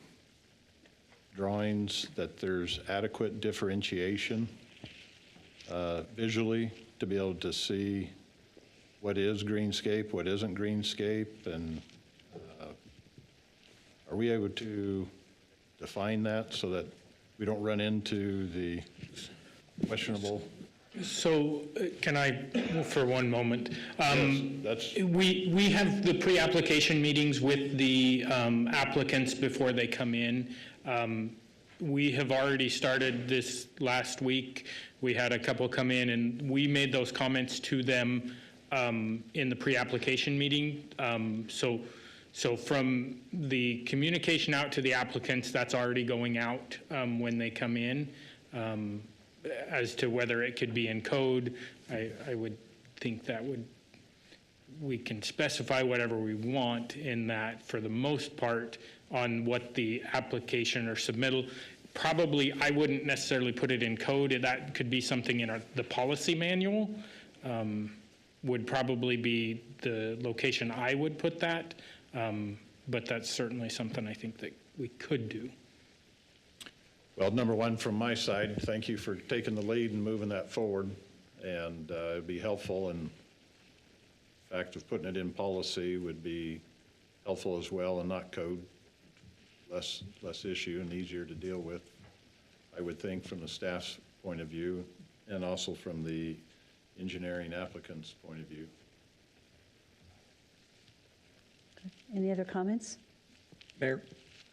[SPEAKER 13] drawings that there's adequate differentiation visually to be able to see what is greenscape, what isn't greenscape, and are we able to define that so that we don't run into the questionable?
[SPEAKER 17] So can I, for one moment?
[SPEAKER 13] That's
[SPEAKER 17] We have the pre-application meetings with the applicants before they come in. We have already started this last week. We had a couple come in, and we made those comments to them in the pre-application meeting. So from the communication out to the applicants, that's already going out when they come in. As to whether it could be in code, I would think that we can specify whatever we want in that, for the most part, on what the application or submittal. Probably, I wouldn't necessarily put it in code. That could be something in the policy manual. Would probably be the location I would put that. But that's certainly something I think that we could do.
[SPEAKER 13] Well, number one, from my side, thank you for taking the lead and moving that forward. And it'd be helpful, and the fact of putting it in policy would be helpful as well, and not code. Less issue and easier to deal with, I would think, from the staff's point of view, and also from the engineering applicant's point of view.
[SPEAKER 1] Any other comments?
[SPEAKER 11] Mayor,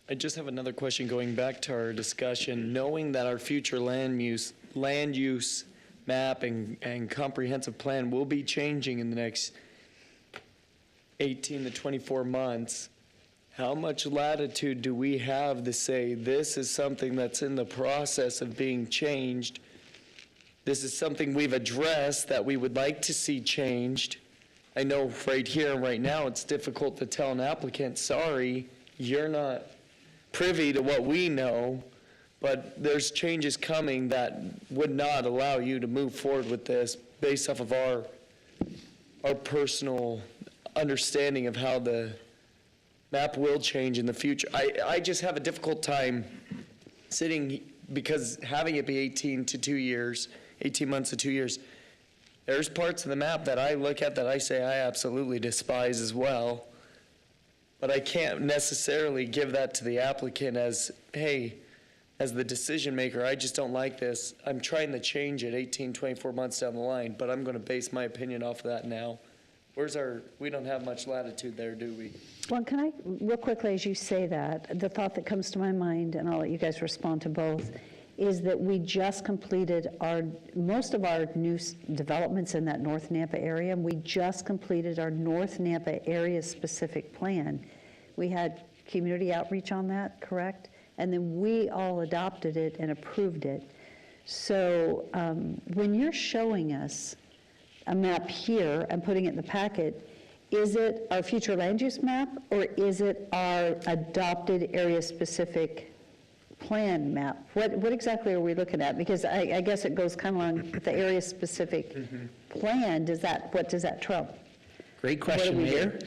[SPEAKER 11] I just have another question going back to our discussion. Knowing that our future land use map and comprehensive plan will be changing in the next 18 to 24 months, how much latitude do we have to say this is something that's in the process of being changed This is something we've addressed that we would like to see changed. I know right here and right now, it's difficult to tell an applicant, sorry, you're not privy to what we know, but there's changes coming that would not allow you to move forward with this based off of our personal understanding of how the map will change in the future. I just have a difficult time sitting, because having it be 18 months to 2 years, there's parts of the map that I look at that I say I absolutely despise as well. But I can't necessarily give that to the applicant as, hey, as the decision maker, I just don't like this. I'm trying to change it 18, 24 months down the line, but I'm going to base my opinion off of that now. We don't have much latitude there, do we?
[SPEAKER 1] Well, can I, real quickly, as you say that, the thought that comes to my mind, and I'll let you guys respond to both, is that we just completed most of our new developments in that North Nampa area, and we just completed our North Nampa area-specific plan. We had community outreach on that, correct? And then we all adopted it and approved it. So when you're showing us a map here and putting it in the packet, is it our future land use map, or is it our adopted area-specific plan map? What exactly are we looking at? Because I guess it goes kind of along with the area-specific plan. What does that trump?
[SPEAKER 9] Great question, Mayor.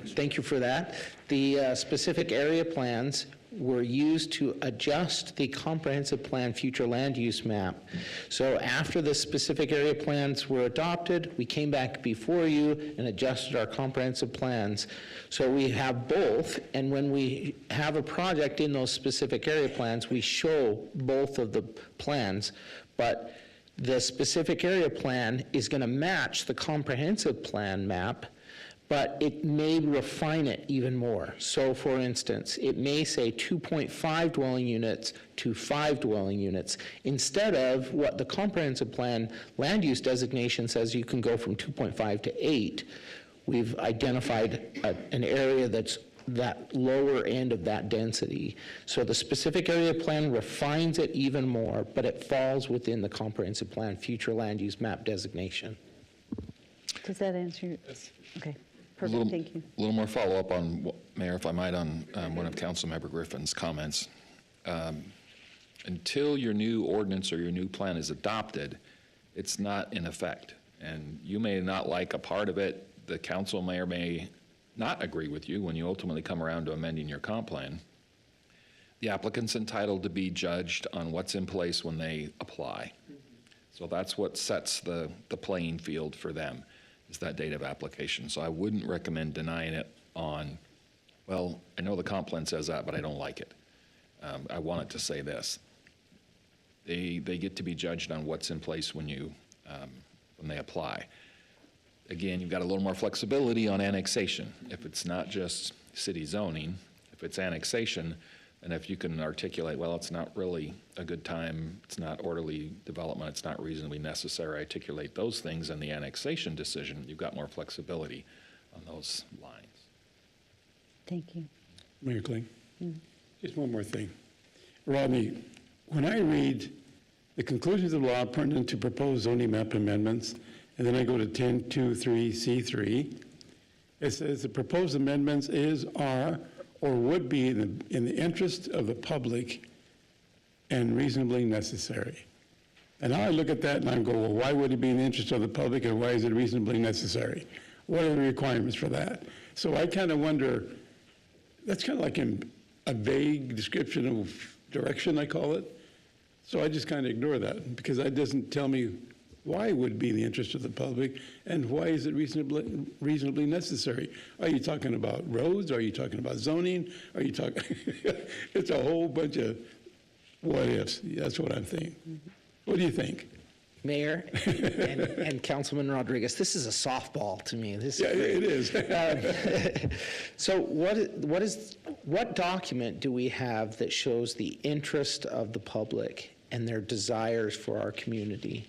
[SPEAKER 9] Thank you for that. The specific area plans were used to adjust the comprehensive plan future land use map. So after the specific area plans were adopted, we came back before you and adjusted our comprehensive plans. So we have both, and when we have a project in those specific area plans, we show both of the plans, but the specific area plan is going to match the comprehensive plan map, but it may refine it even more. So for instance, it may say 2.5 dwelling units to 5 dwelling units, instead of what the comprehensive plan land use designation says you can go from 2.5 to 8. We've identified an area that's that lower end of that density. So the specific area plan refines it even more, but it falls within the comprehensive plan future land use map designation.
[SPEAKER 1] Does that answer your? Okay, perfect, thank you.
[SPEAKER 15] A little more follow-up on, Mayor, if I might, on one of Councilmember Griffin's comments. Until your new ordinance or your new plan is adopted, it's not in effect. And you may not like a part of it. The council may or may not agree with you when you ultimately come around to amending your comp plan. The applicant's entitled to be judged on what's in place when they apply. So that's what sets the playing field for them, is that date of application. So I wouldn't recommend denying it on, well, I know the comp plan says that, but I don't like it. I want it to say this. They get to be judged on what's in place when they apply. Again, you've got a little more flexibility on annexation. If it's not just city zoning, if it's annexation, and if you can articulate, well, it's not really a good time, it's not orderly development, it's not reasonably necessary, articulate those things in the annexation decision, you've got more flexibility on those lines.
[SPEAKER 1] Thank you.
[SPEAKER 16] Mayor Kling, just one more thing. Rodney, when I read the conclusions of law pertinent to proposed zoning map amendments, and then I go to 10.2.3.C3, it says the proposed amendments are, or would be in the interest of the public and reasonably necessary. And now I look at that and I go, well, why would it be in the interest of the public and why is it reasonably necessary? What are the requirements for that? So I kind of wonder, that's kind of like a vague description of direction, I call it. So I just kind of ignore that because that doesn't tell me why would it be in the interest of the public and why is it reasonably necessary? Are you talking about roads? Are you talking about zoning? Are you talking, it's a whole bunch of what ifs. That's what I'm thinking. What do you think?
[SPEAKER 9] Mayor and Councilman Rodriguez, this is a softball to me. This
[SPEAKER 16] Yeah, it is.
[SPEAKER 9] So what document do we have that shows the interest of the public and their desires for our community?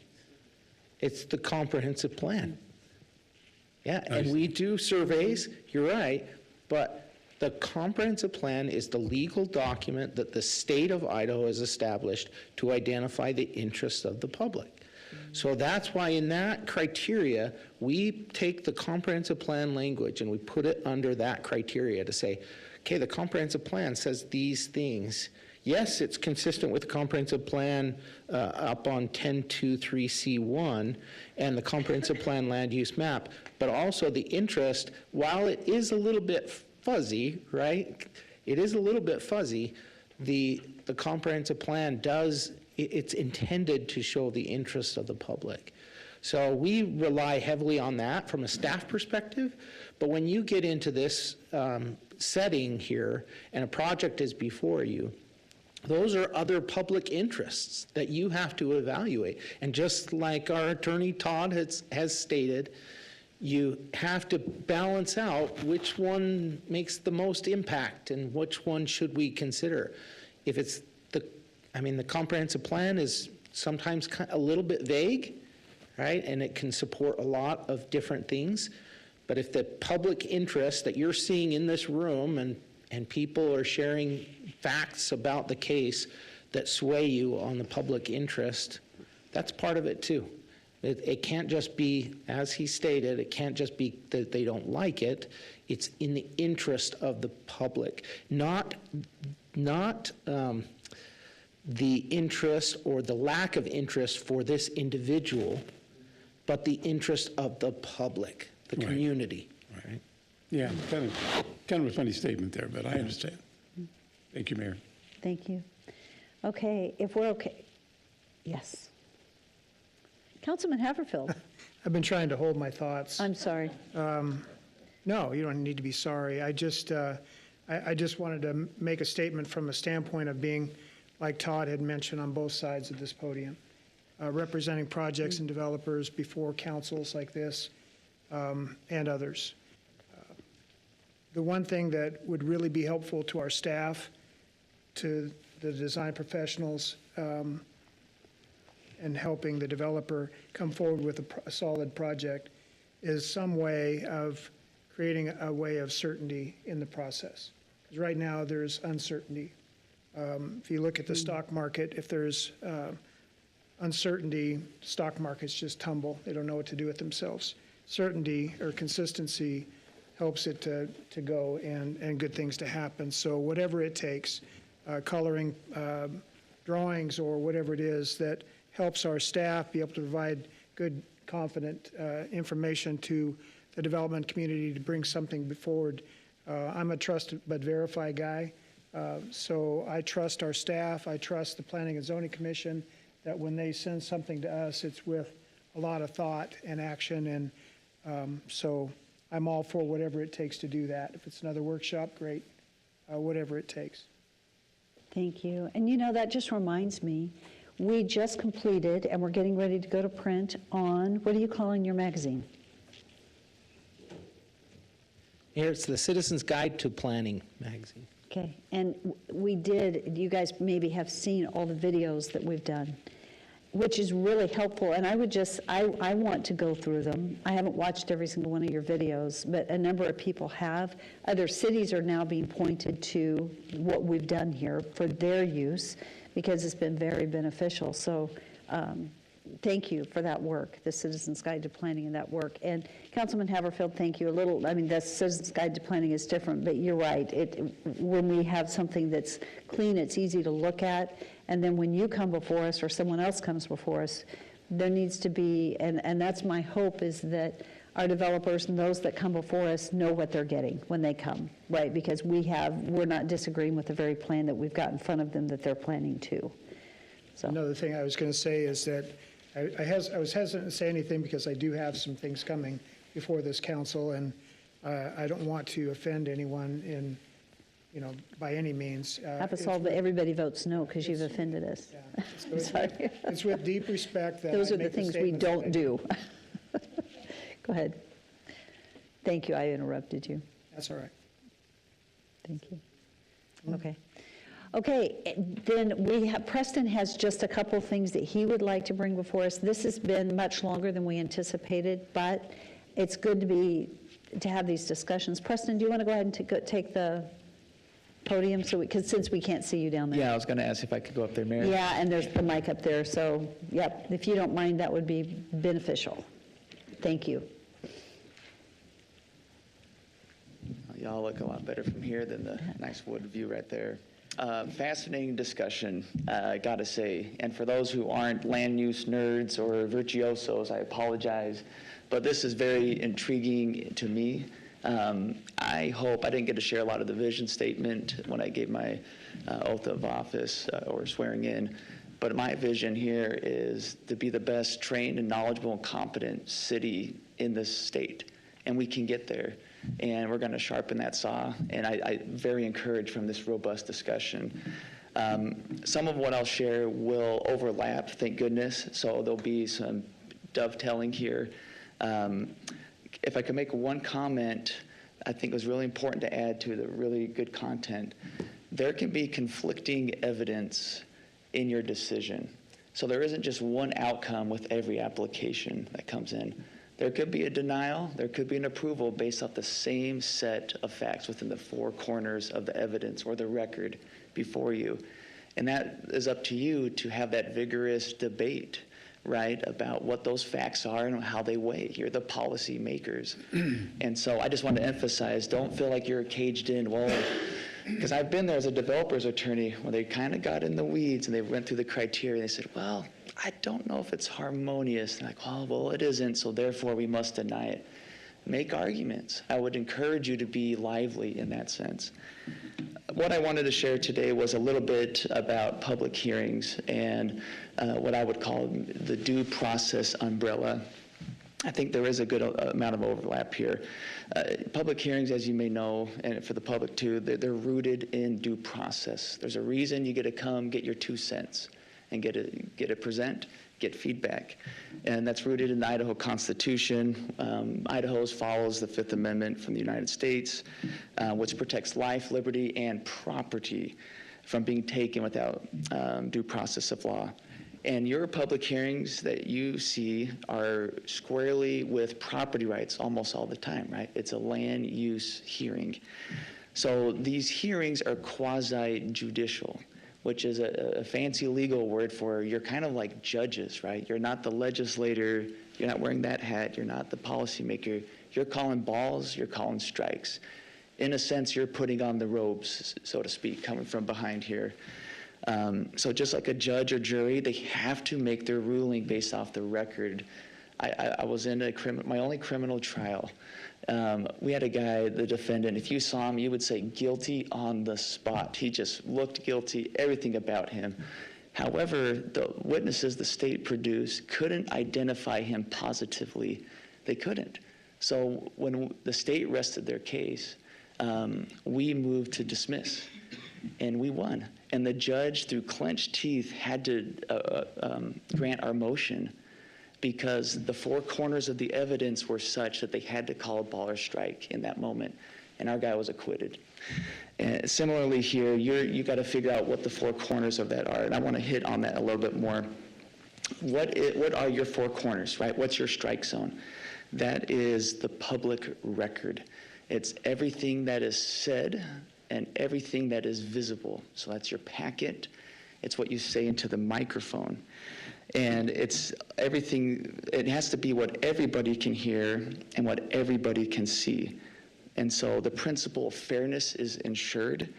[SPEAKER 9] It's the comprehensive plan. Yeah, and we do surveys, you're right, but the comprehensive plan is the legal document that the state of Idaho has established to identify the interests of the public. So that's why in that criteria, we take the comprehensive plan language and we put it under that criteria to say, okay, the comprehensive plan says these things. Yes, it's consistent with the comprehensive plan up on 1023C1 and the comprehensive plan land use map, but also the interest, while it is a little bit fuzzy, right? It is a little bit fuzzy. The comprehensive plan does, it's intended to show the interest of the public. So we rely heavily on that from a staff perspective, but when you get into this setting here and a project is before you, those are other public interests that you have to evaluate. And just like our attorney Todd has stated, you have to balance out which one makes the most impact and which one should we consider. If it's the comprehensive plan is sometimes a little bit vague, right? And it can support a lot of different things. But if the public interest that you're seeing in this room and people are sharing facts about the case that sway you on the public interest, that's part of it too. It can't just be, as he stated, it can't just be that they don't like it. It's in the interest of the public, not the interest or the lack of interest for this individual, but the interest of the public, the community.
[SPEAKER 16] Right. Yeah, kind of a funny statement there, but I understand. Thank you, Mayor.
[SPEAKER 1] Thank you. Okay, if we're okay. Yes. Councilman Haverfield.
[SPEAKER 10] I've been trying to hold my thoughts.
[SPEAKER 1] I'm sorry.
[SPEAKER 10] No, you don't need to be sorry. I just wanted to make a statement from a standpoint of being, like Todd had mentioned, on both sides of this podium, representing projects and developers before councils like this and others. The one thing that would really be helpful to our staff, to the design professionals, and helping the developer come forward with a solid project is some way of creating a way of certainty in the process. Because right now, there's uncertainty. If you look at the stock market, if there's uncertainty, stock markets just tumble. They don't know what to do with themselves. Certainty or consistency helps it to go and good things to happen. So whatever it takes, coloring drawings or whatever it is that helps our staff be able to provide good, confident information to the development community to bring something forward. I'm a trust but verify guy. So I trust our staff. I trust the Planning and Zoning Commission that when they send something to us, it's with a lot of thought and action. And so I'm all for whatever it takes to do that. If it's another workshop, great. Whatever it takes.
[SPEAKER 1] Thank you. And that just reminds me, we just completed and we're getting ready to go to print on, what are you calling your magazine?
[SPEAKER 9] Here, it's the Citizen's Guide to Planning magazine.
[SPEAKER 1] Okay, and we did, you guys maybe have seen all the videos that we've done, which is really helpful, and I want to go through them. I haven't watched every single one of your videos, but a number of people have. Other cities are now being pointed to what we've done here for their use, because it's been very beneficial. So thank you for that work, the Citizens Guide to Planning and that work. And Councilman Haverfield, thank you. The Citizens Guide to Planning is different, but you're right. When we have something that's clean, it's easy to look at. And then when you come before us or someone else comes before us, there needs to be, and that's my hope, is that our developers and those that come before us know what they're getting when they come, right? Because we're not disagreeing with the very plan that we've got in front of them that they're planning to. So.
[SPEAKER 10] Another thing I was going to say is that I was hesitant to say anything because I do have some things coming before this council, and I don't want to offend anyone by any means.
[SPEAKER 1] Have us all, but everybody votes no because you've offended us.
[SPEAKER 10] Yeah, I'm sorry. It's with deep respect that
[SPEAKER 1] those
[SPEAKER 10] I
[SPEAKER 1] are the
[SPEAKER 10] make
[SPEAKER 1] things we
[SPEAKER 10] statements that I
[SPEAKER 1] don't do. Go ahead. Thank you. I interrupted you.
[SPEAKER 10] That's all right.
[SPEAKER 1] Thank you. Okay. Okay, then Preston has just a couple things that he would like to bring before us. This has been much longer than we anticipated, but it's good to have these discussions. Preston, do you want to go ahead and take the podium, so since we can't see you down there.
[SPEAKER 5] Yeah, I was going to ask if I could go up there, Mayor.
[SPEAKER 1] Yeah, and there's the mic up there, so, yep, if you don't mind, that would be beneficial. Thank you.
[SPEAKER 5] Y'all look a lot better from here than the nice wood view right there. Fascinating discussion, I gotta say. And for those who aren't land use nerds or virtuosos, I apologize. But this is very intriguing to me. I hope I didn't get to share a lot of the vision statement when I gave my oath of office or swearing in. But my vision here is to be the best trained and knowledgeable and competent city in this state. And we can get there. And we're going to sharpen that saw. And I very encouraged from this robust discussion. Some of what I'll share will overlap, thank goodness. So there'll be some dovetailing here. If I could make one comment, I think it was really important to add to the really good content. There can be conflicting evidence in your decision. So there isn't just one outcome with every application that comes in. There could be a denial, there could be an approval based off the same set of facts within the four corners of the evidence or the record before you. And that is up to you to have that vigorous debate, right, about what those facts are and how they weigh. You're the policy makers. And so I just want to emphasize, don't feel like you're caged in. Well, because I've been there as a developer's attorney where they kind of got in the weeds and they went through the criteria and they said, well, I don't know if it's harmonious. And like, oh, well, it isn't, so therefore we must deny it. Make arguments. I would encourage you to be lively in that sense. What I wanted to share today was a little bit about public hearings and what I would call the due process umbrella. I think there is a good amount of overlap here. Public hearings, as you may know, and for the public too, they're rooted in due process. There's a reason you get to come, get your 2 cents, and get to present, get feedback. And that's rooted in the Idaho Constitution. Idaho follows the Fifth Amendment from the United States, which protects life, liberty, and property from being taken without due process of law. And your public hearings that you see are squarely with property rights almost all the time, right? It's a land use hearing. So these hearings are quasi-judicial, which is a fancy legal word for you're kind of like judges, right? You're not the legislator, you're not wearing that hat, you're not the policymaker. You're calling balls, you're calling strikes. In a sense, you're putting on the robes, so to speak, coming from behind here. So just like a judge or jury, they have to make their ruling based off the record. I was in my only criminal trial. We had a guy, the defendant, if you saw him, you would say guilty on the spot. He just looked guilty, everything about him. However, the witnesses the state produced couldn't identify him positively. They couldn't. So when the state rested their case, we moved to dismiss, and we won. And the judge, through clenched teeth, had to grant our motion because the four corners of the evidence were such that they had to call a ball or strike in that moment, and our guy was acquitted. And similarly here, you got to figure out what the four corners of that are, and I want to hit on that a little bit more. What are your four corners, right? What's your strike zone? That is the public record. It's everything that is said and everything that is visible. So that's your packet. It's what you say into the microphone. And it's everything, it has to be what everybody can hear and what everybody can see. And so the principle of fairness is ensured,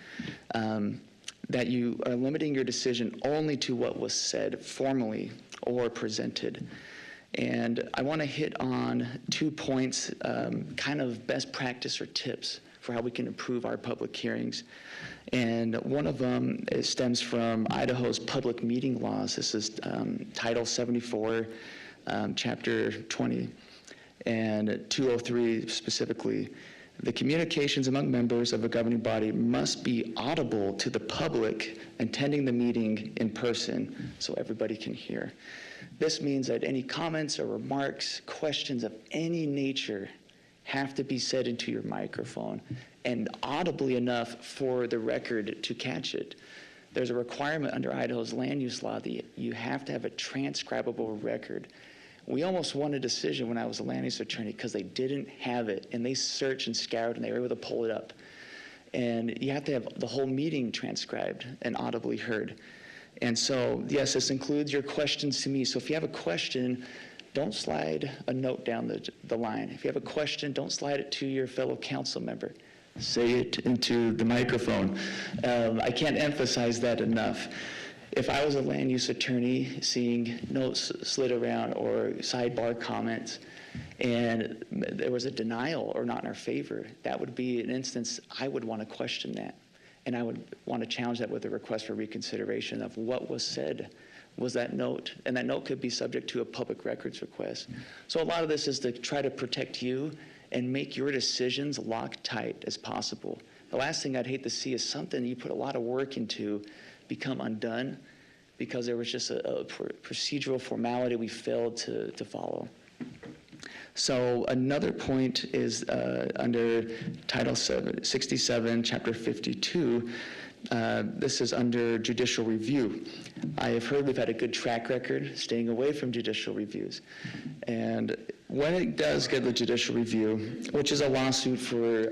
[SPEAKER 5] that you are limiting your decision only to what was said formally or presented. And I want to hit on 2 points, kind of best practice or tips for how we can improve our public hearings. And one of them stems from Idaho's public meeting laws. This is Title 74, Chapter 20, and 203 specifically. The communications among members of a governing body must be audible to the public attending the meeting in person so everybody can hear. This means that any comments or remarks, questions of any nature have to be said into your microphone and audibly enough for the record to catch it. There's a requirement under Idaho's land use law that you have to have a transcribable record. We almost won a decision when I was a land use attorney because they didn't have it, and they searched and scoured and they were able to pull it up. And you have to have the whole meeting transcribed and audibly heard. And so, yes, this includes your questions to me. So if you have a question, don't slide a note down the line. If you have a question, don't slide it to your fellow council member. Say it into the microphone. I can't emphasize that enough. If I was a land use attorney seeing notes slid around or sidebar comments, and there was a denial or not in our favor, that would be an instance I would want to question that. And I would want to challenge that with a request for reconsideration of what was said. Was that note? And that note could be subject to a public records request. So a lot of this is to try to protect you and make your decisions Loctite as possible. The last thing I'd hate to see is something you put a lot of work into become undone because there was just a procedural formality we failed to follow. So another point is under Title 67, Chapter 52. This is under judicial review. I have heard we've had a good track record staying away from judicial reviews. And when it does get the judicial review, which is a lawsuit for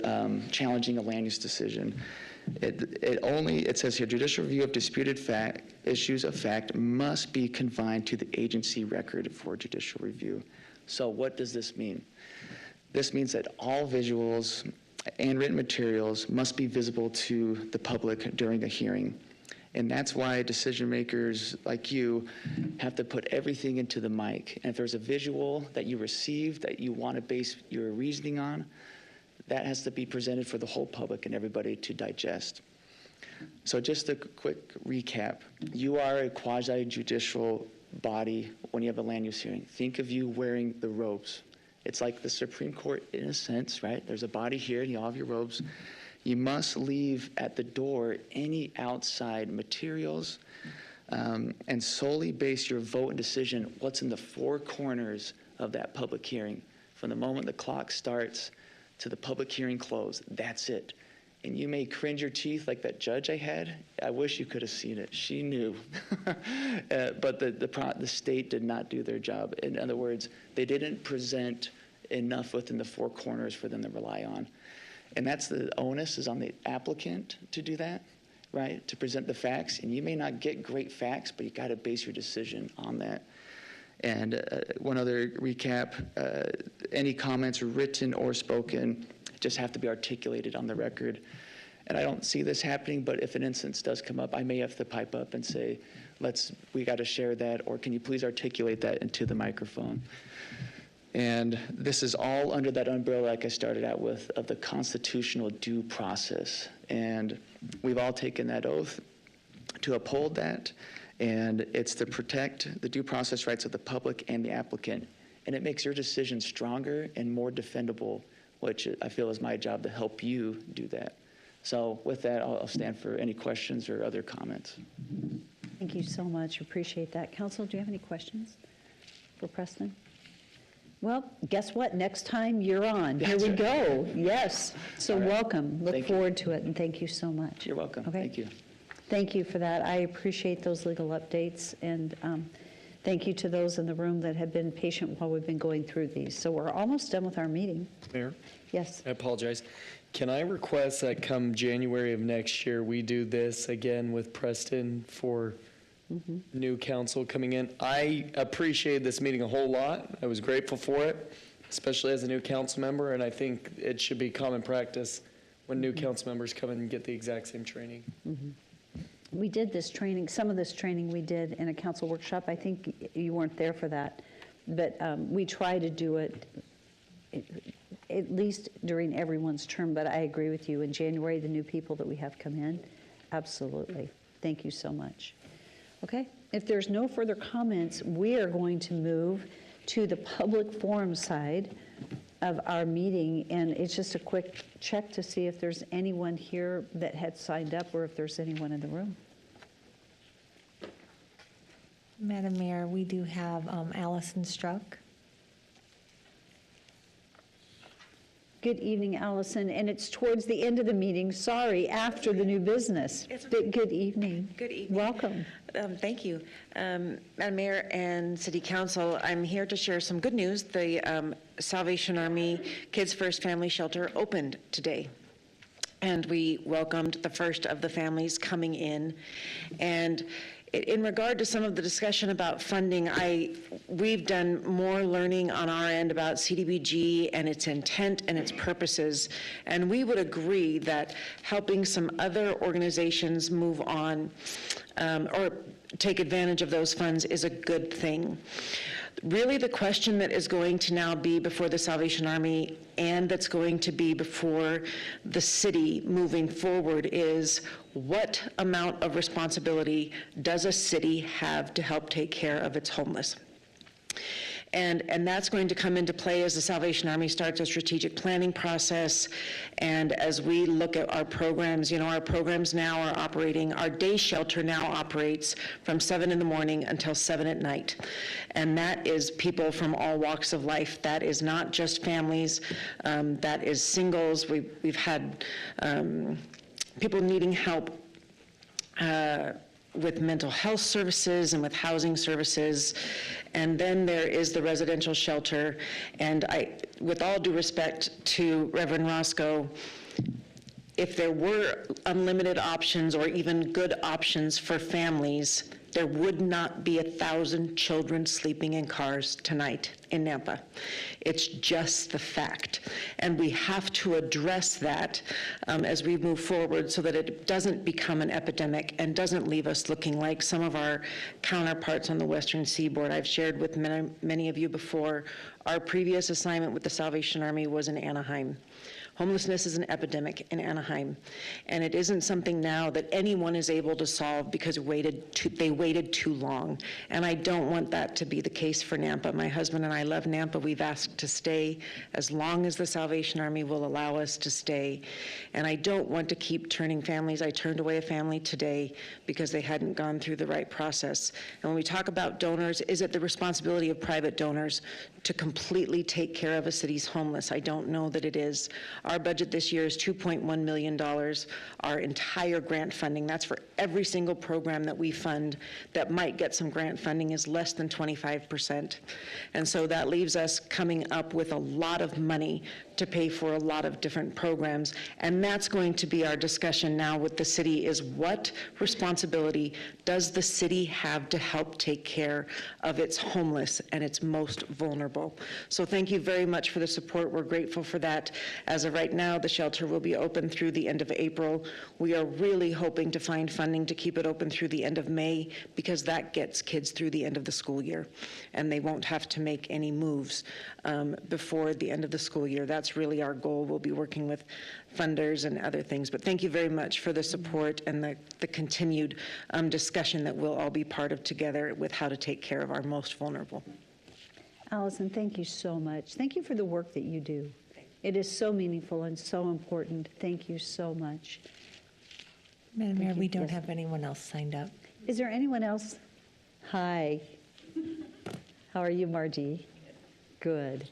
[SPEAKER 5] challenging a land use decision, it says here, judicial review of disputed issues of fact must be confined to the agency record for judicial review. So what does this mean? This means that all visuals and written materials must be visible to the public during a hearing. And that's why decision makers like you have to put everything into the mic. And if there's a visual that you receive that you want to base your reasoning on, that has to be presented for the whole public and everybody to digest. So just a quick recap. You are a quasi-judicial body when you have a land use hearing. Think of you wearing the robes. It's like the Supreme Court in a sense, right? There's a body here and you all have your robes. You must leave at the door any outside materials and solely base your vote and decision what's in the four corners of that public hearing. From the moment the clock starts to the public hearing close, that's it. And you may cringe your teeth like that judge I had. I wish you could have seen it. She knew. But the state did not do their job. In other words, they didn't present enough within the four corners for them to rely on. And that's the onus is on the applicant to do that, right? To present the facts. And you may not get great facts, but you got to base your decision on that. And one other recap, any comments written or spoken just have to be articulated on the record. And I don't see this happening, but if an instance does come up, I may have to pipe up and say, we got to share that, or can you please articulate that into the microphone? And this is all under that umbrella, like I started out with, of the constitutional due process. And we've all taken that oath to uphold that. And it's to protect the due process rights of the public and the applicant. And it makes your decision stronger and more defendable, which I feel is my job to help you do that. So with that, I'll stand for any questions or other comments.
[SPEAKER 1] Thank you so much. Appreciate that. Council, do you have any questions for Preston? Well, guess what? Next time you're on. Here we go. Yes. So welcome. Look forward to it, and thank you so much.
[SPEAKER 5] You're welcome.
[SPEAKER 1] Okay.
[SPEAKER 5] Thank you.
[SPEAKER 1] Thank you for that. I appreciate those legal updates, and thank you to those in the room that have been patient while we've been going through these. So we're almost done with our meeting.
[SPEAKER 11] Mayor,
[SPEAKER 1] Yes.
[SPEAKER 11] I apologize. Can I request that come January of next year, we do this again with Preston for new council coming in? I appreciate this meeting a whole lot. I was grateful for it, especially as a new council member, and I think it should be common practice when new council members come in and get the exact same training.
[SPEAKER 1] We did this training, some of this training we did in a council workshop. I think you weren't there for that, but we try to do it at least during everyone's term. But I agree with you. In January, the new people that we have come in, absolutely. Thank you so much. Okay, if there's no further comments, we are going to move to the public forum side of our meeting, and it's just a quick check to see if there's anyone here that had signed up or if there's anyone in the room.
[SPEAKER 3] Madam Mayor, we do have Allison Struck.
[SPEAKER 1] Good evening, Allison, and it's towards the end of the meeting, sorry, after the new business. Good evening.
[SPEAKER 18] Good evening.
[SPEAKER 1] Welcome.
[SPEAKER 18] Thank you. Madam Mayor and City Council, I'm here to share some good news. The Salvation Army Kids First Family Shelter opened today. and we welcomed the first of the families coming in. And in regard to some of the discussion about funding, we've done more learning on our end about CDBG and its intent and its purposes, and we would agree that helping some other organizations move on or take advantage of those funds is a good thing. Really, the question that is going to now be before the Salvation Army and that's going to be before the city moving forward is, what amount of responsibility does a city have to help take care of its homeless? And that's going to come into play as the Salvation Army starts a strategic planning process. And as we look at our programs, our programs now are operating, our day shelter now operates from 7 in the morning until 7 at night. And that is people from all walks of life. That is not just families, that is singles. We've had people needing help with mental health services and with housing services. And then there is the residential shelter. And with all due respect to Reverend Roscoe, if there were unlimited options or even good options for families, there would not be 1,000 children sleeping in cars tonight in Nampa. It's just the fact. And we have to address that as we move forward so that it doesn't become an epidemic and doesn't leave us looking like some of our counterparts on the Western Seaboard. I've shared with many of you before, our previous assignment with the Salvation Army was in Anaheim. Homelessness is an epidemic in Anaheim, and it isn't something now that anyone is able to solve because they waited too long. And I don't want that to be the case for Nampa. My husband and I love Nampa. We've asked to stay as long as the Salvation Army will allow us to stay. And I don't want to keep turning families. I turned away a family today because they hadn't gone through the right process. And when we talk about donors, is it the responsibility of private donors to completely take care of a city's homeless? I don't know that it is. Our budget this year is $2.1 million. Our entire grant funding, that's for every single program that we fund that might get some grant funding, is less than 25%. And so that leaves us coming up with a lot of money to pay for a lot of different programs. And that's going to be our discussion now with the city, is what responsibility does the city have to help take care of its homeless and its most vulnerable? So thank you very much for the support. We're grateful for that. As of right now, the shelter will be open through the end of April. We are really hoping to find funding to keep it open through the end of May, because that gets kids through the end of the school year, and they won't have to make any moves before the end of the school year. That's really our goal. We'll be working with funders and other things. But thank you very much for the support and the continued discussion that we'll all be part of together with how to take care of our most vulnerable.
[SPEAKER 1] Allison, thank you so much. Thank you for the work that you do. It is so meaningful and so important. Thank you so much.
[SPEAKER 3] Madam Mayor, we don't have anyone else signed up.
[SPEAKER 1] Is there anyone else? Hi. How are you, Margie? Good.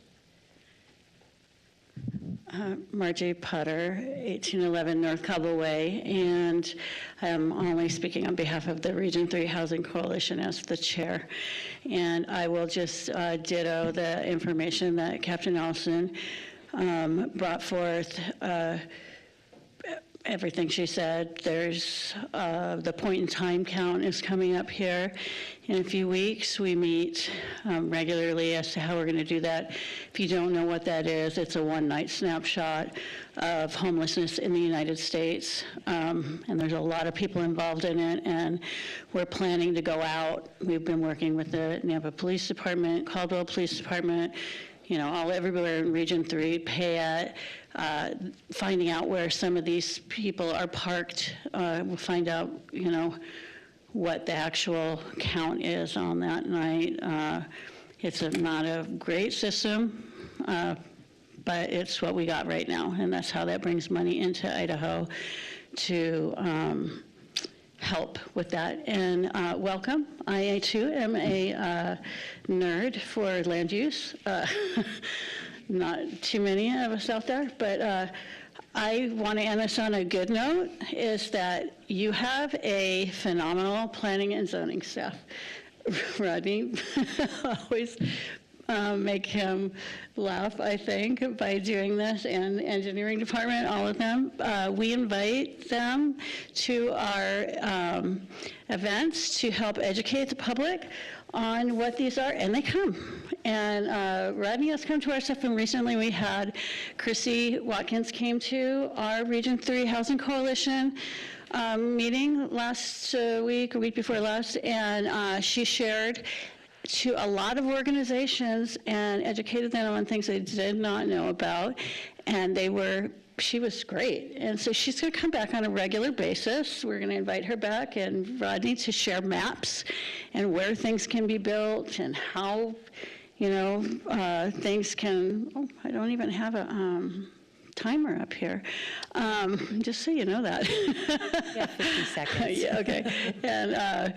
[SPEAKER 19] Margie Putter, 1811 North Cobble Way, and I'm only speaking on behalf of the Region 3 Housing Coalition as the chair. And I will just ditto the information that Captain Allison brought forth. Everything she said. There's the point in time count is coming up here in a few weeks. We meet regularly as to how we're going to do that. If you don't know what that is, it's a one-night snapshot of homelessness in the United States, and there's a lot of people involved in it, and we're planning to go out. We've been working with the Nampa Police Department, Caldwell Police Department, all everywhere in Region 3, Payette, finding out where some of these people are parked. We'll find out, what the actual count is on that night. It's not a great system, but it's what we got right now, and that's how that brings money into Idaho to help with that. And welcome. I, too, am a nerd for land use. Not too many of us out there, but I want to end this on a good note, is that you have a phenomenal planning and zoning staff. Rodney always make him laugh, I think, by doing this, and the engineering department, all of them. We invite them to our events to help educate the public on what these are, and they come. And Rodney has come to our stuff, and recently we had Chrissy Watkins came to our Region 3 Housing Coalition meeting last week or week before last, and she shared to a lot of organizations and educated them on things they did not know about, and she was great. And so she's going to come back on a regular basis. We're going to invite her back and Rodney to share maps and where things can be built and how, things can, I don't even have a timer up here, just so you know that.
[SPEAKER 3] Yeah, 50 seconds.
[SPEAKER 19] Yeah, okay. And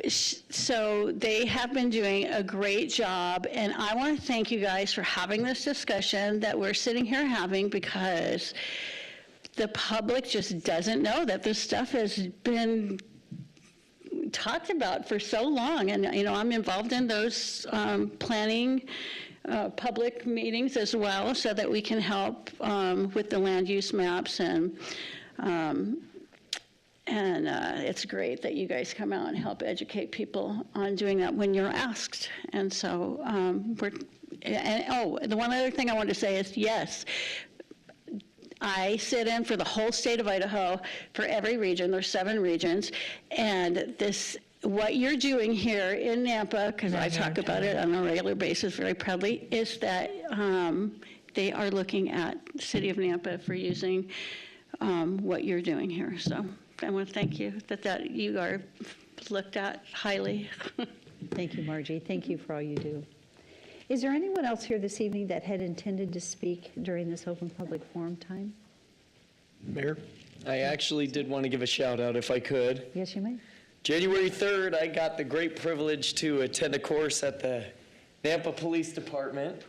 [SPEAKER 19] so they have been doing a great job, and I want to thank you guys for having this discussion that we're sitting here having, because the public just doesn't know that this stuff has been talked about for so long. And, I'm involved in those planning public meetings as well, so that we can help with the land use maps, and it's great that you guys come out and help educate people on doing that when you're asked. And so the one other thing I want to say is, yes, I sit in for the whole state of Idaho for every region. There's 7 regions, and what you're doing here in Nampa, because I talk about it on a regular basis very proudly, is that they are looking at the city of Nampa for using what you're doing here. So I want to thank you that you are looked at highly.
[SPEAKER 1] Thank you, Margie. Thank you for all you do. Is there anyone else here this evening that had intended to speak during this open public forum time?
[SPEAKER 11] Mayor, I actually did want to give a shout out if I could.
[SPEAKER 1] Yes, you may.
[SPEAKER 11] January 3rd, I got the great privilege to attend a course at the Nampa Police Department,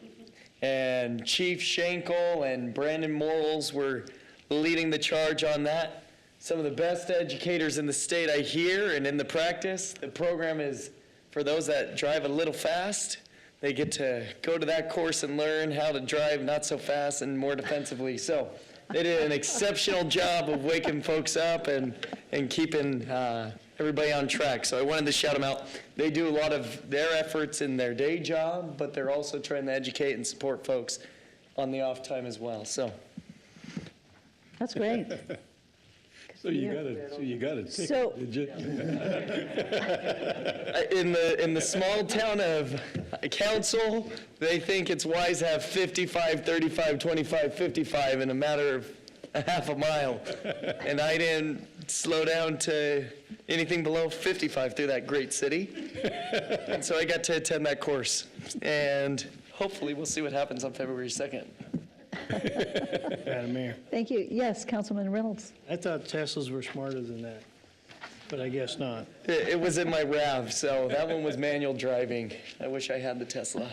[SPEAKER 11] and Chief Schenkel and Brandon Morals were leading the charge on that. Some of the best educators in the state, I hear, and in the practice. The program is for those that drive a little fast. They get to go to that course and learn how to drive not so fast and more defensively. So they did an exceptional job of waking folks up and keeping everybody on track. So I wanted to shout them out. They do a lot of their efforts in their day job, but they're also trying to educate and support folks on the off time as well. So
[SPEAKER 1] That's great.
[SPEAKER 16] So you got a ticket,
[SPEAKER 1] So-
[SPEAKER 16] did you?
[SPEAKER 11] in the small town of Council, they think it's wise to have 55, 35, 25, 55 in a matter of a half a mile. And I didn't slow down to anything below 55 through that great city. And so I got to attend that course. And hopefully we'll see what happens on February 2nd.
[SPEAKER 14] Madam Mayor,
[SPEAKER 1] Thank you. Yes, Councilman Reynolds.
[SPEAKER 14] I thought Teslas were smarter than that, but I guess not.
[SPEAKER 11] It was in my RAV, so that one was manual driving. I wish I had the Tesla.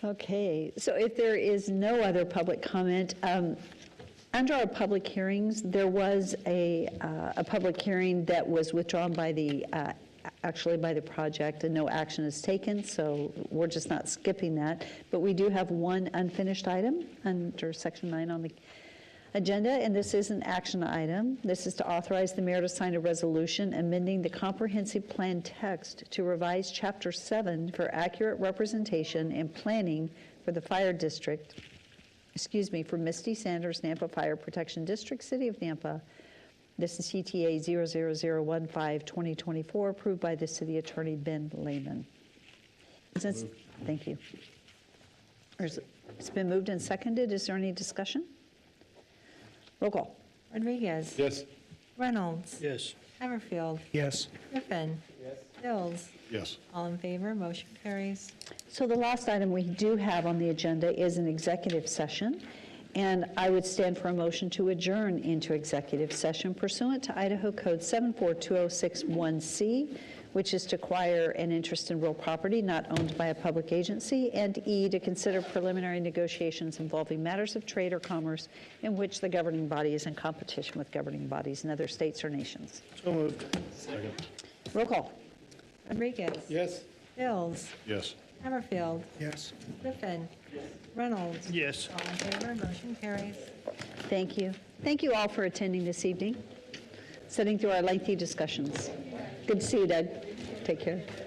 [SPEAKER 1] Okay, so if there is no other public comment, under our public hearings, there was a public hearing that was withdrawn by actually by the project, and no action is taken, so we're just not skipping that. But we do have one unfinished item under Section 9 on the agenda, and this is an action item. This is to authorize the mayor to sign a resolution amending the comprehensive plan text to revise Chapter 7 for accurate representation and planning for the fire district, for Misty Sanders Nampa Fire Protection District, City of Nampa. This is CTA 00015-2024, approved by the City Attorney Ben Lehman. Thank you. It's been moved and seconded. Is there any discussion? Roll call.
[SPEAKER 3] Rodriguez.
[SPEAKER 16] Yes.
[SPEAKER 3] Reynolds.
[SPEAKER 14] Yes.
[SPEAKER 3] Hammerfield.
[SPEAKER 10] Yes.
[SPEAKER 3] Griffin. Mills.
[SPEAKER 13] Yes.
[SPEAKER 3] All in favor, motion carries.
[SPEAKER 1] So the last item we do have on the agenda is an executive session, and I would stand for a motion to adjourn into executive session pursuant to Idaho Code 742061C, which is to acquire an interest in real property not owned by a public agency, and E, to consider preliminary negotiations involving matters of trade or commerce in which the governing body is in competition with governing bodies in other states or nations.
[SPEAKER 14] So moved.
[SPEAKER 1] Roll call.
[SPEAKER 3] Rodriguez.
[SPEAKER 16] Yes.
[SPEAKER 3] Mills.
[SPEAKER 13] Yes.
[SPEAKER 3] Hammerfield.
[SPEAKER 10] Yes.
[SPEAKER 3] Griffin. Reynolds.
[SPEAKER 14] Yes.
[SPEAKER 3] All in favor, motion carries.
[SPEAKER 1] Thank you. Thank you all for attending this evening, sitting through our lengthy discussions. Good to see you, Doug. Take care.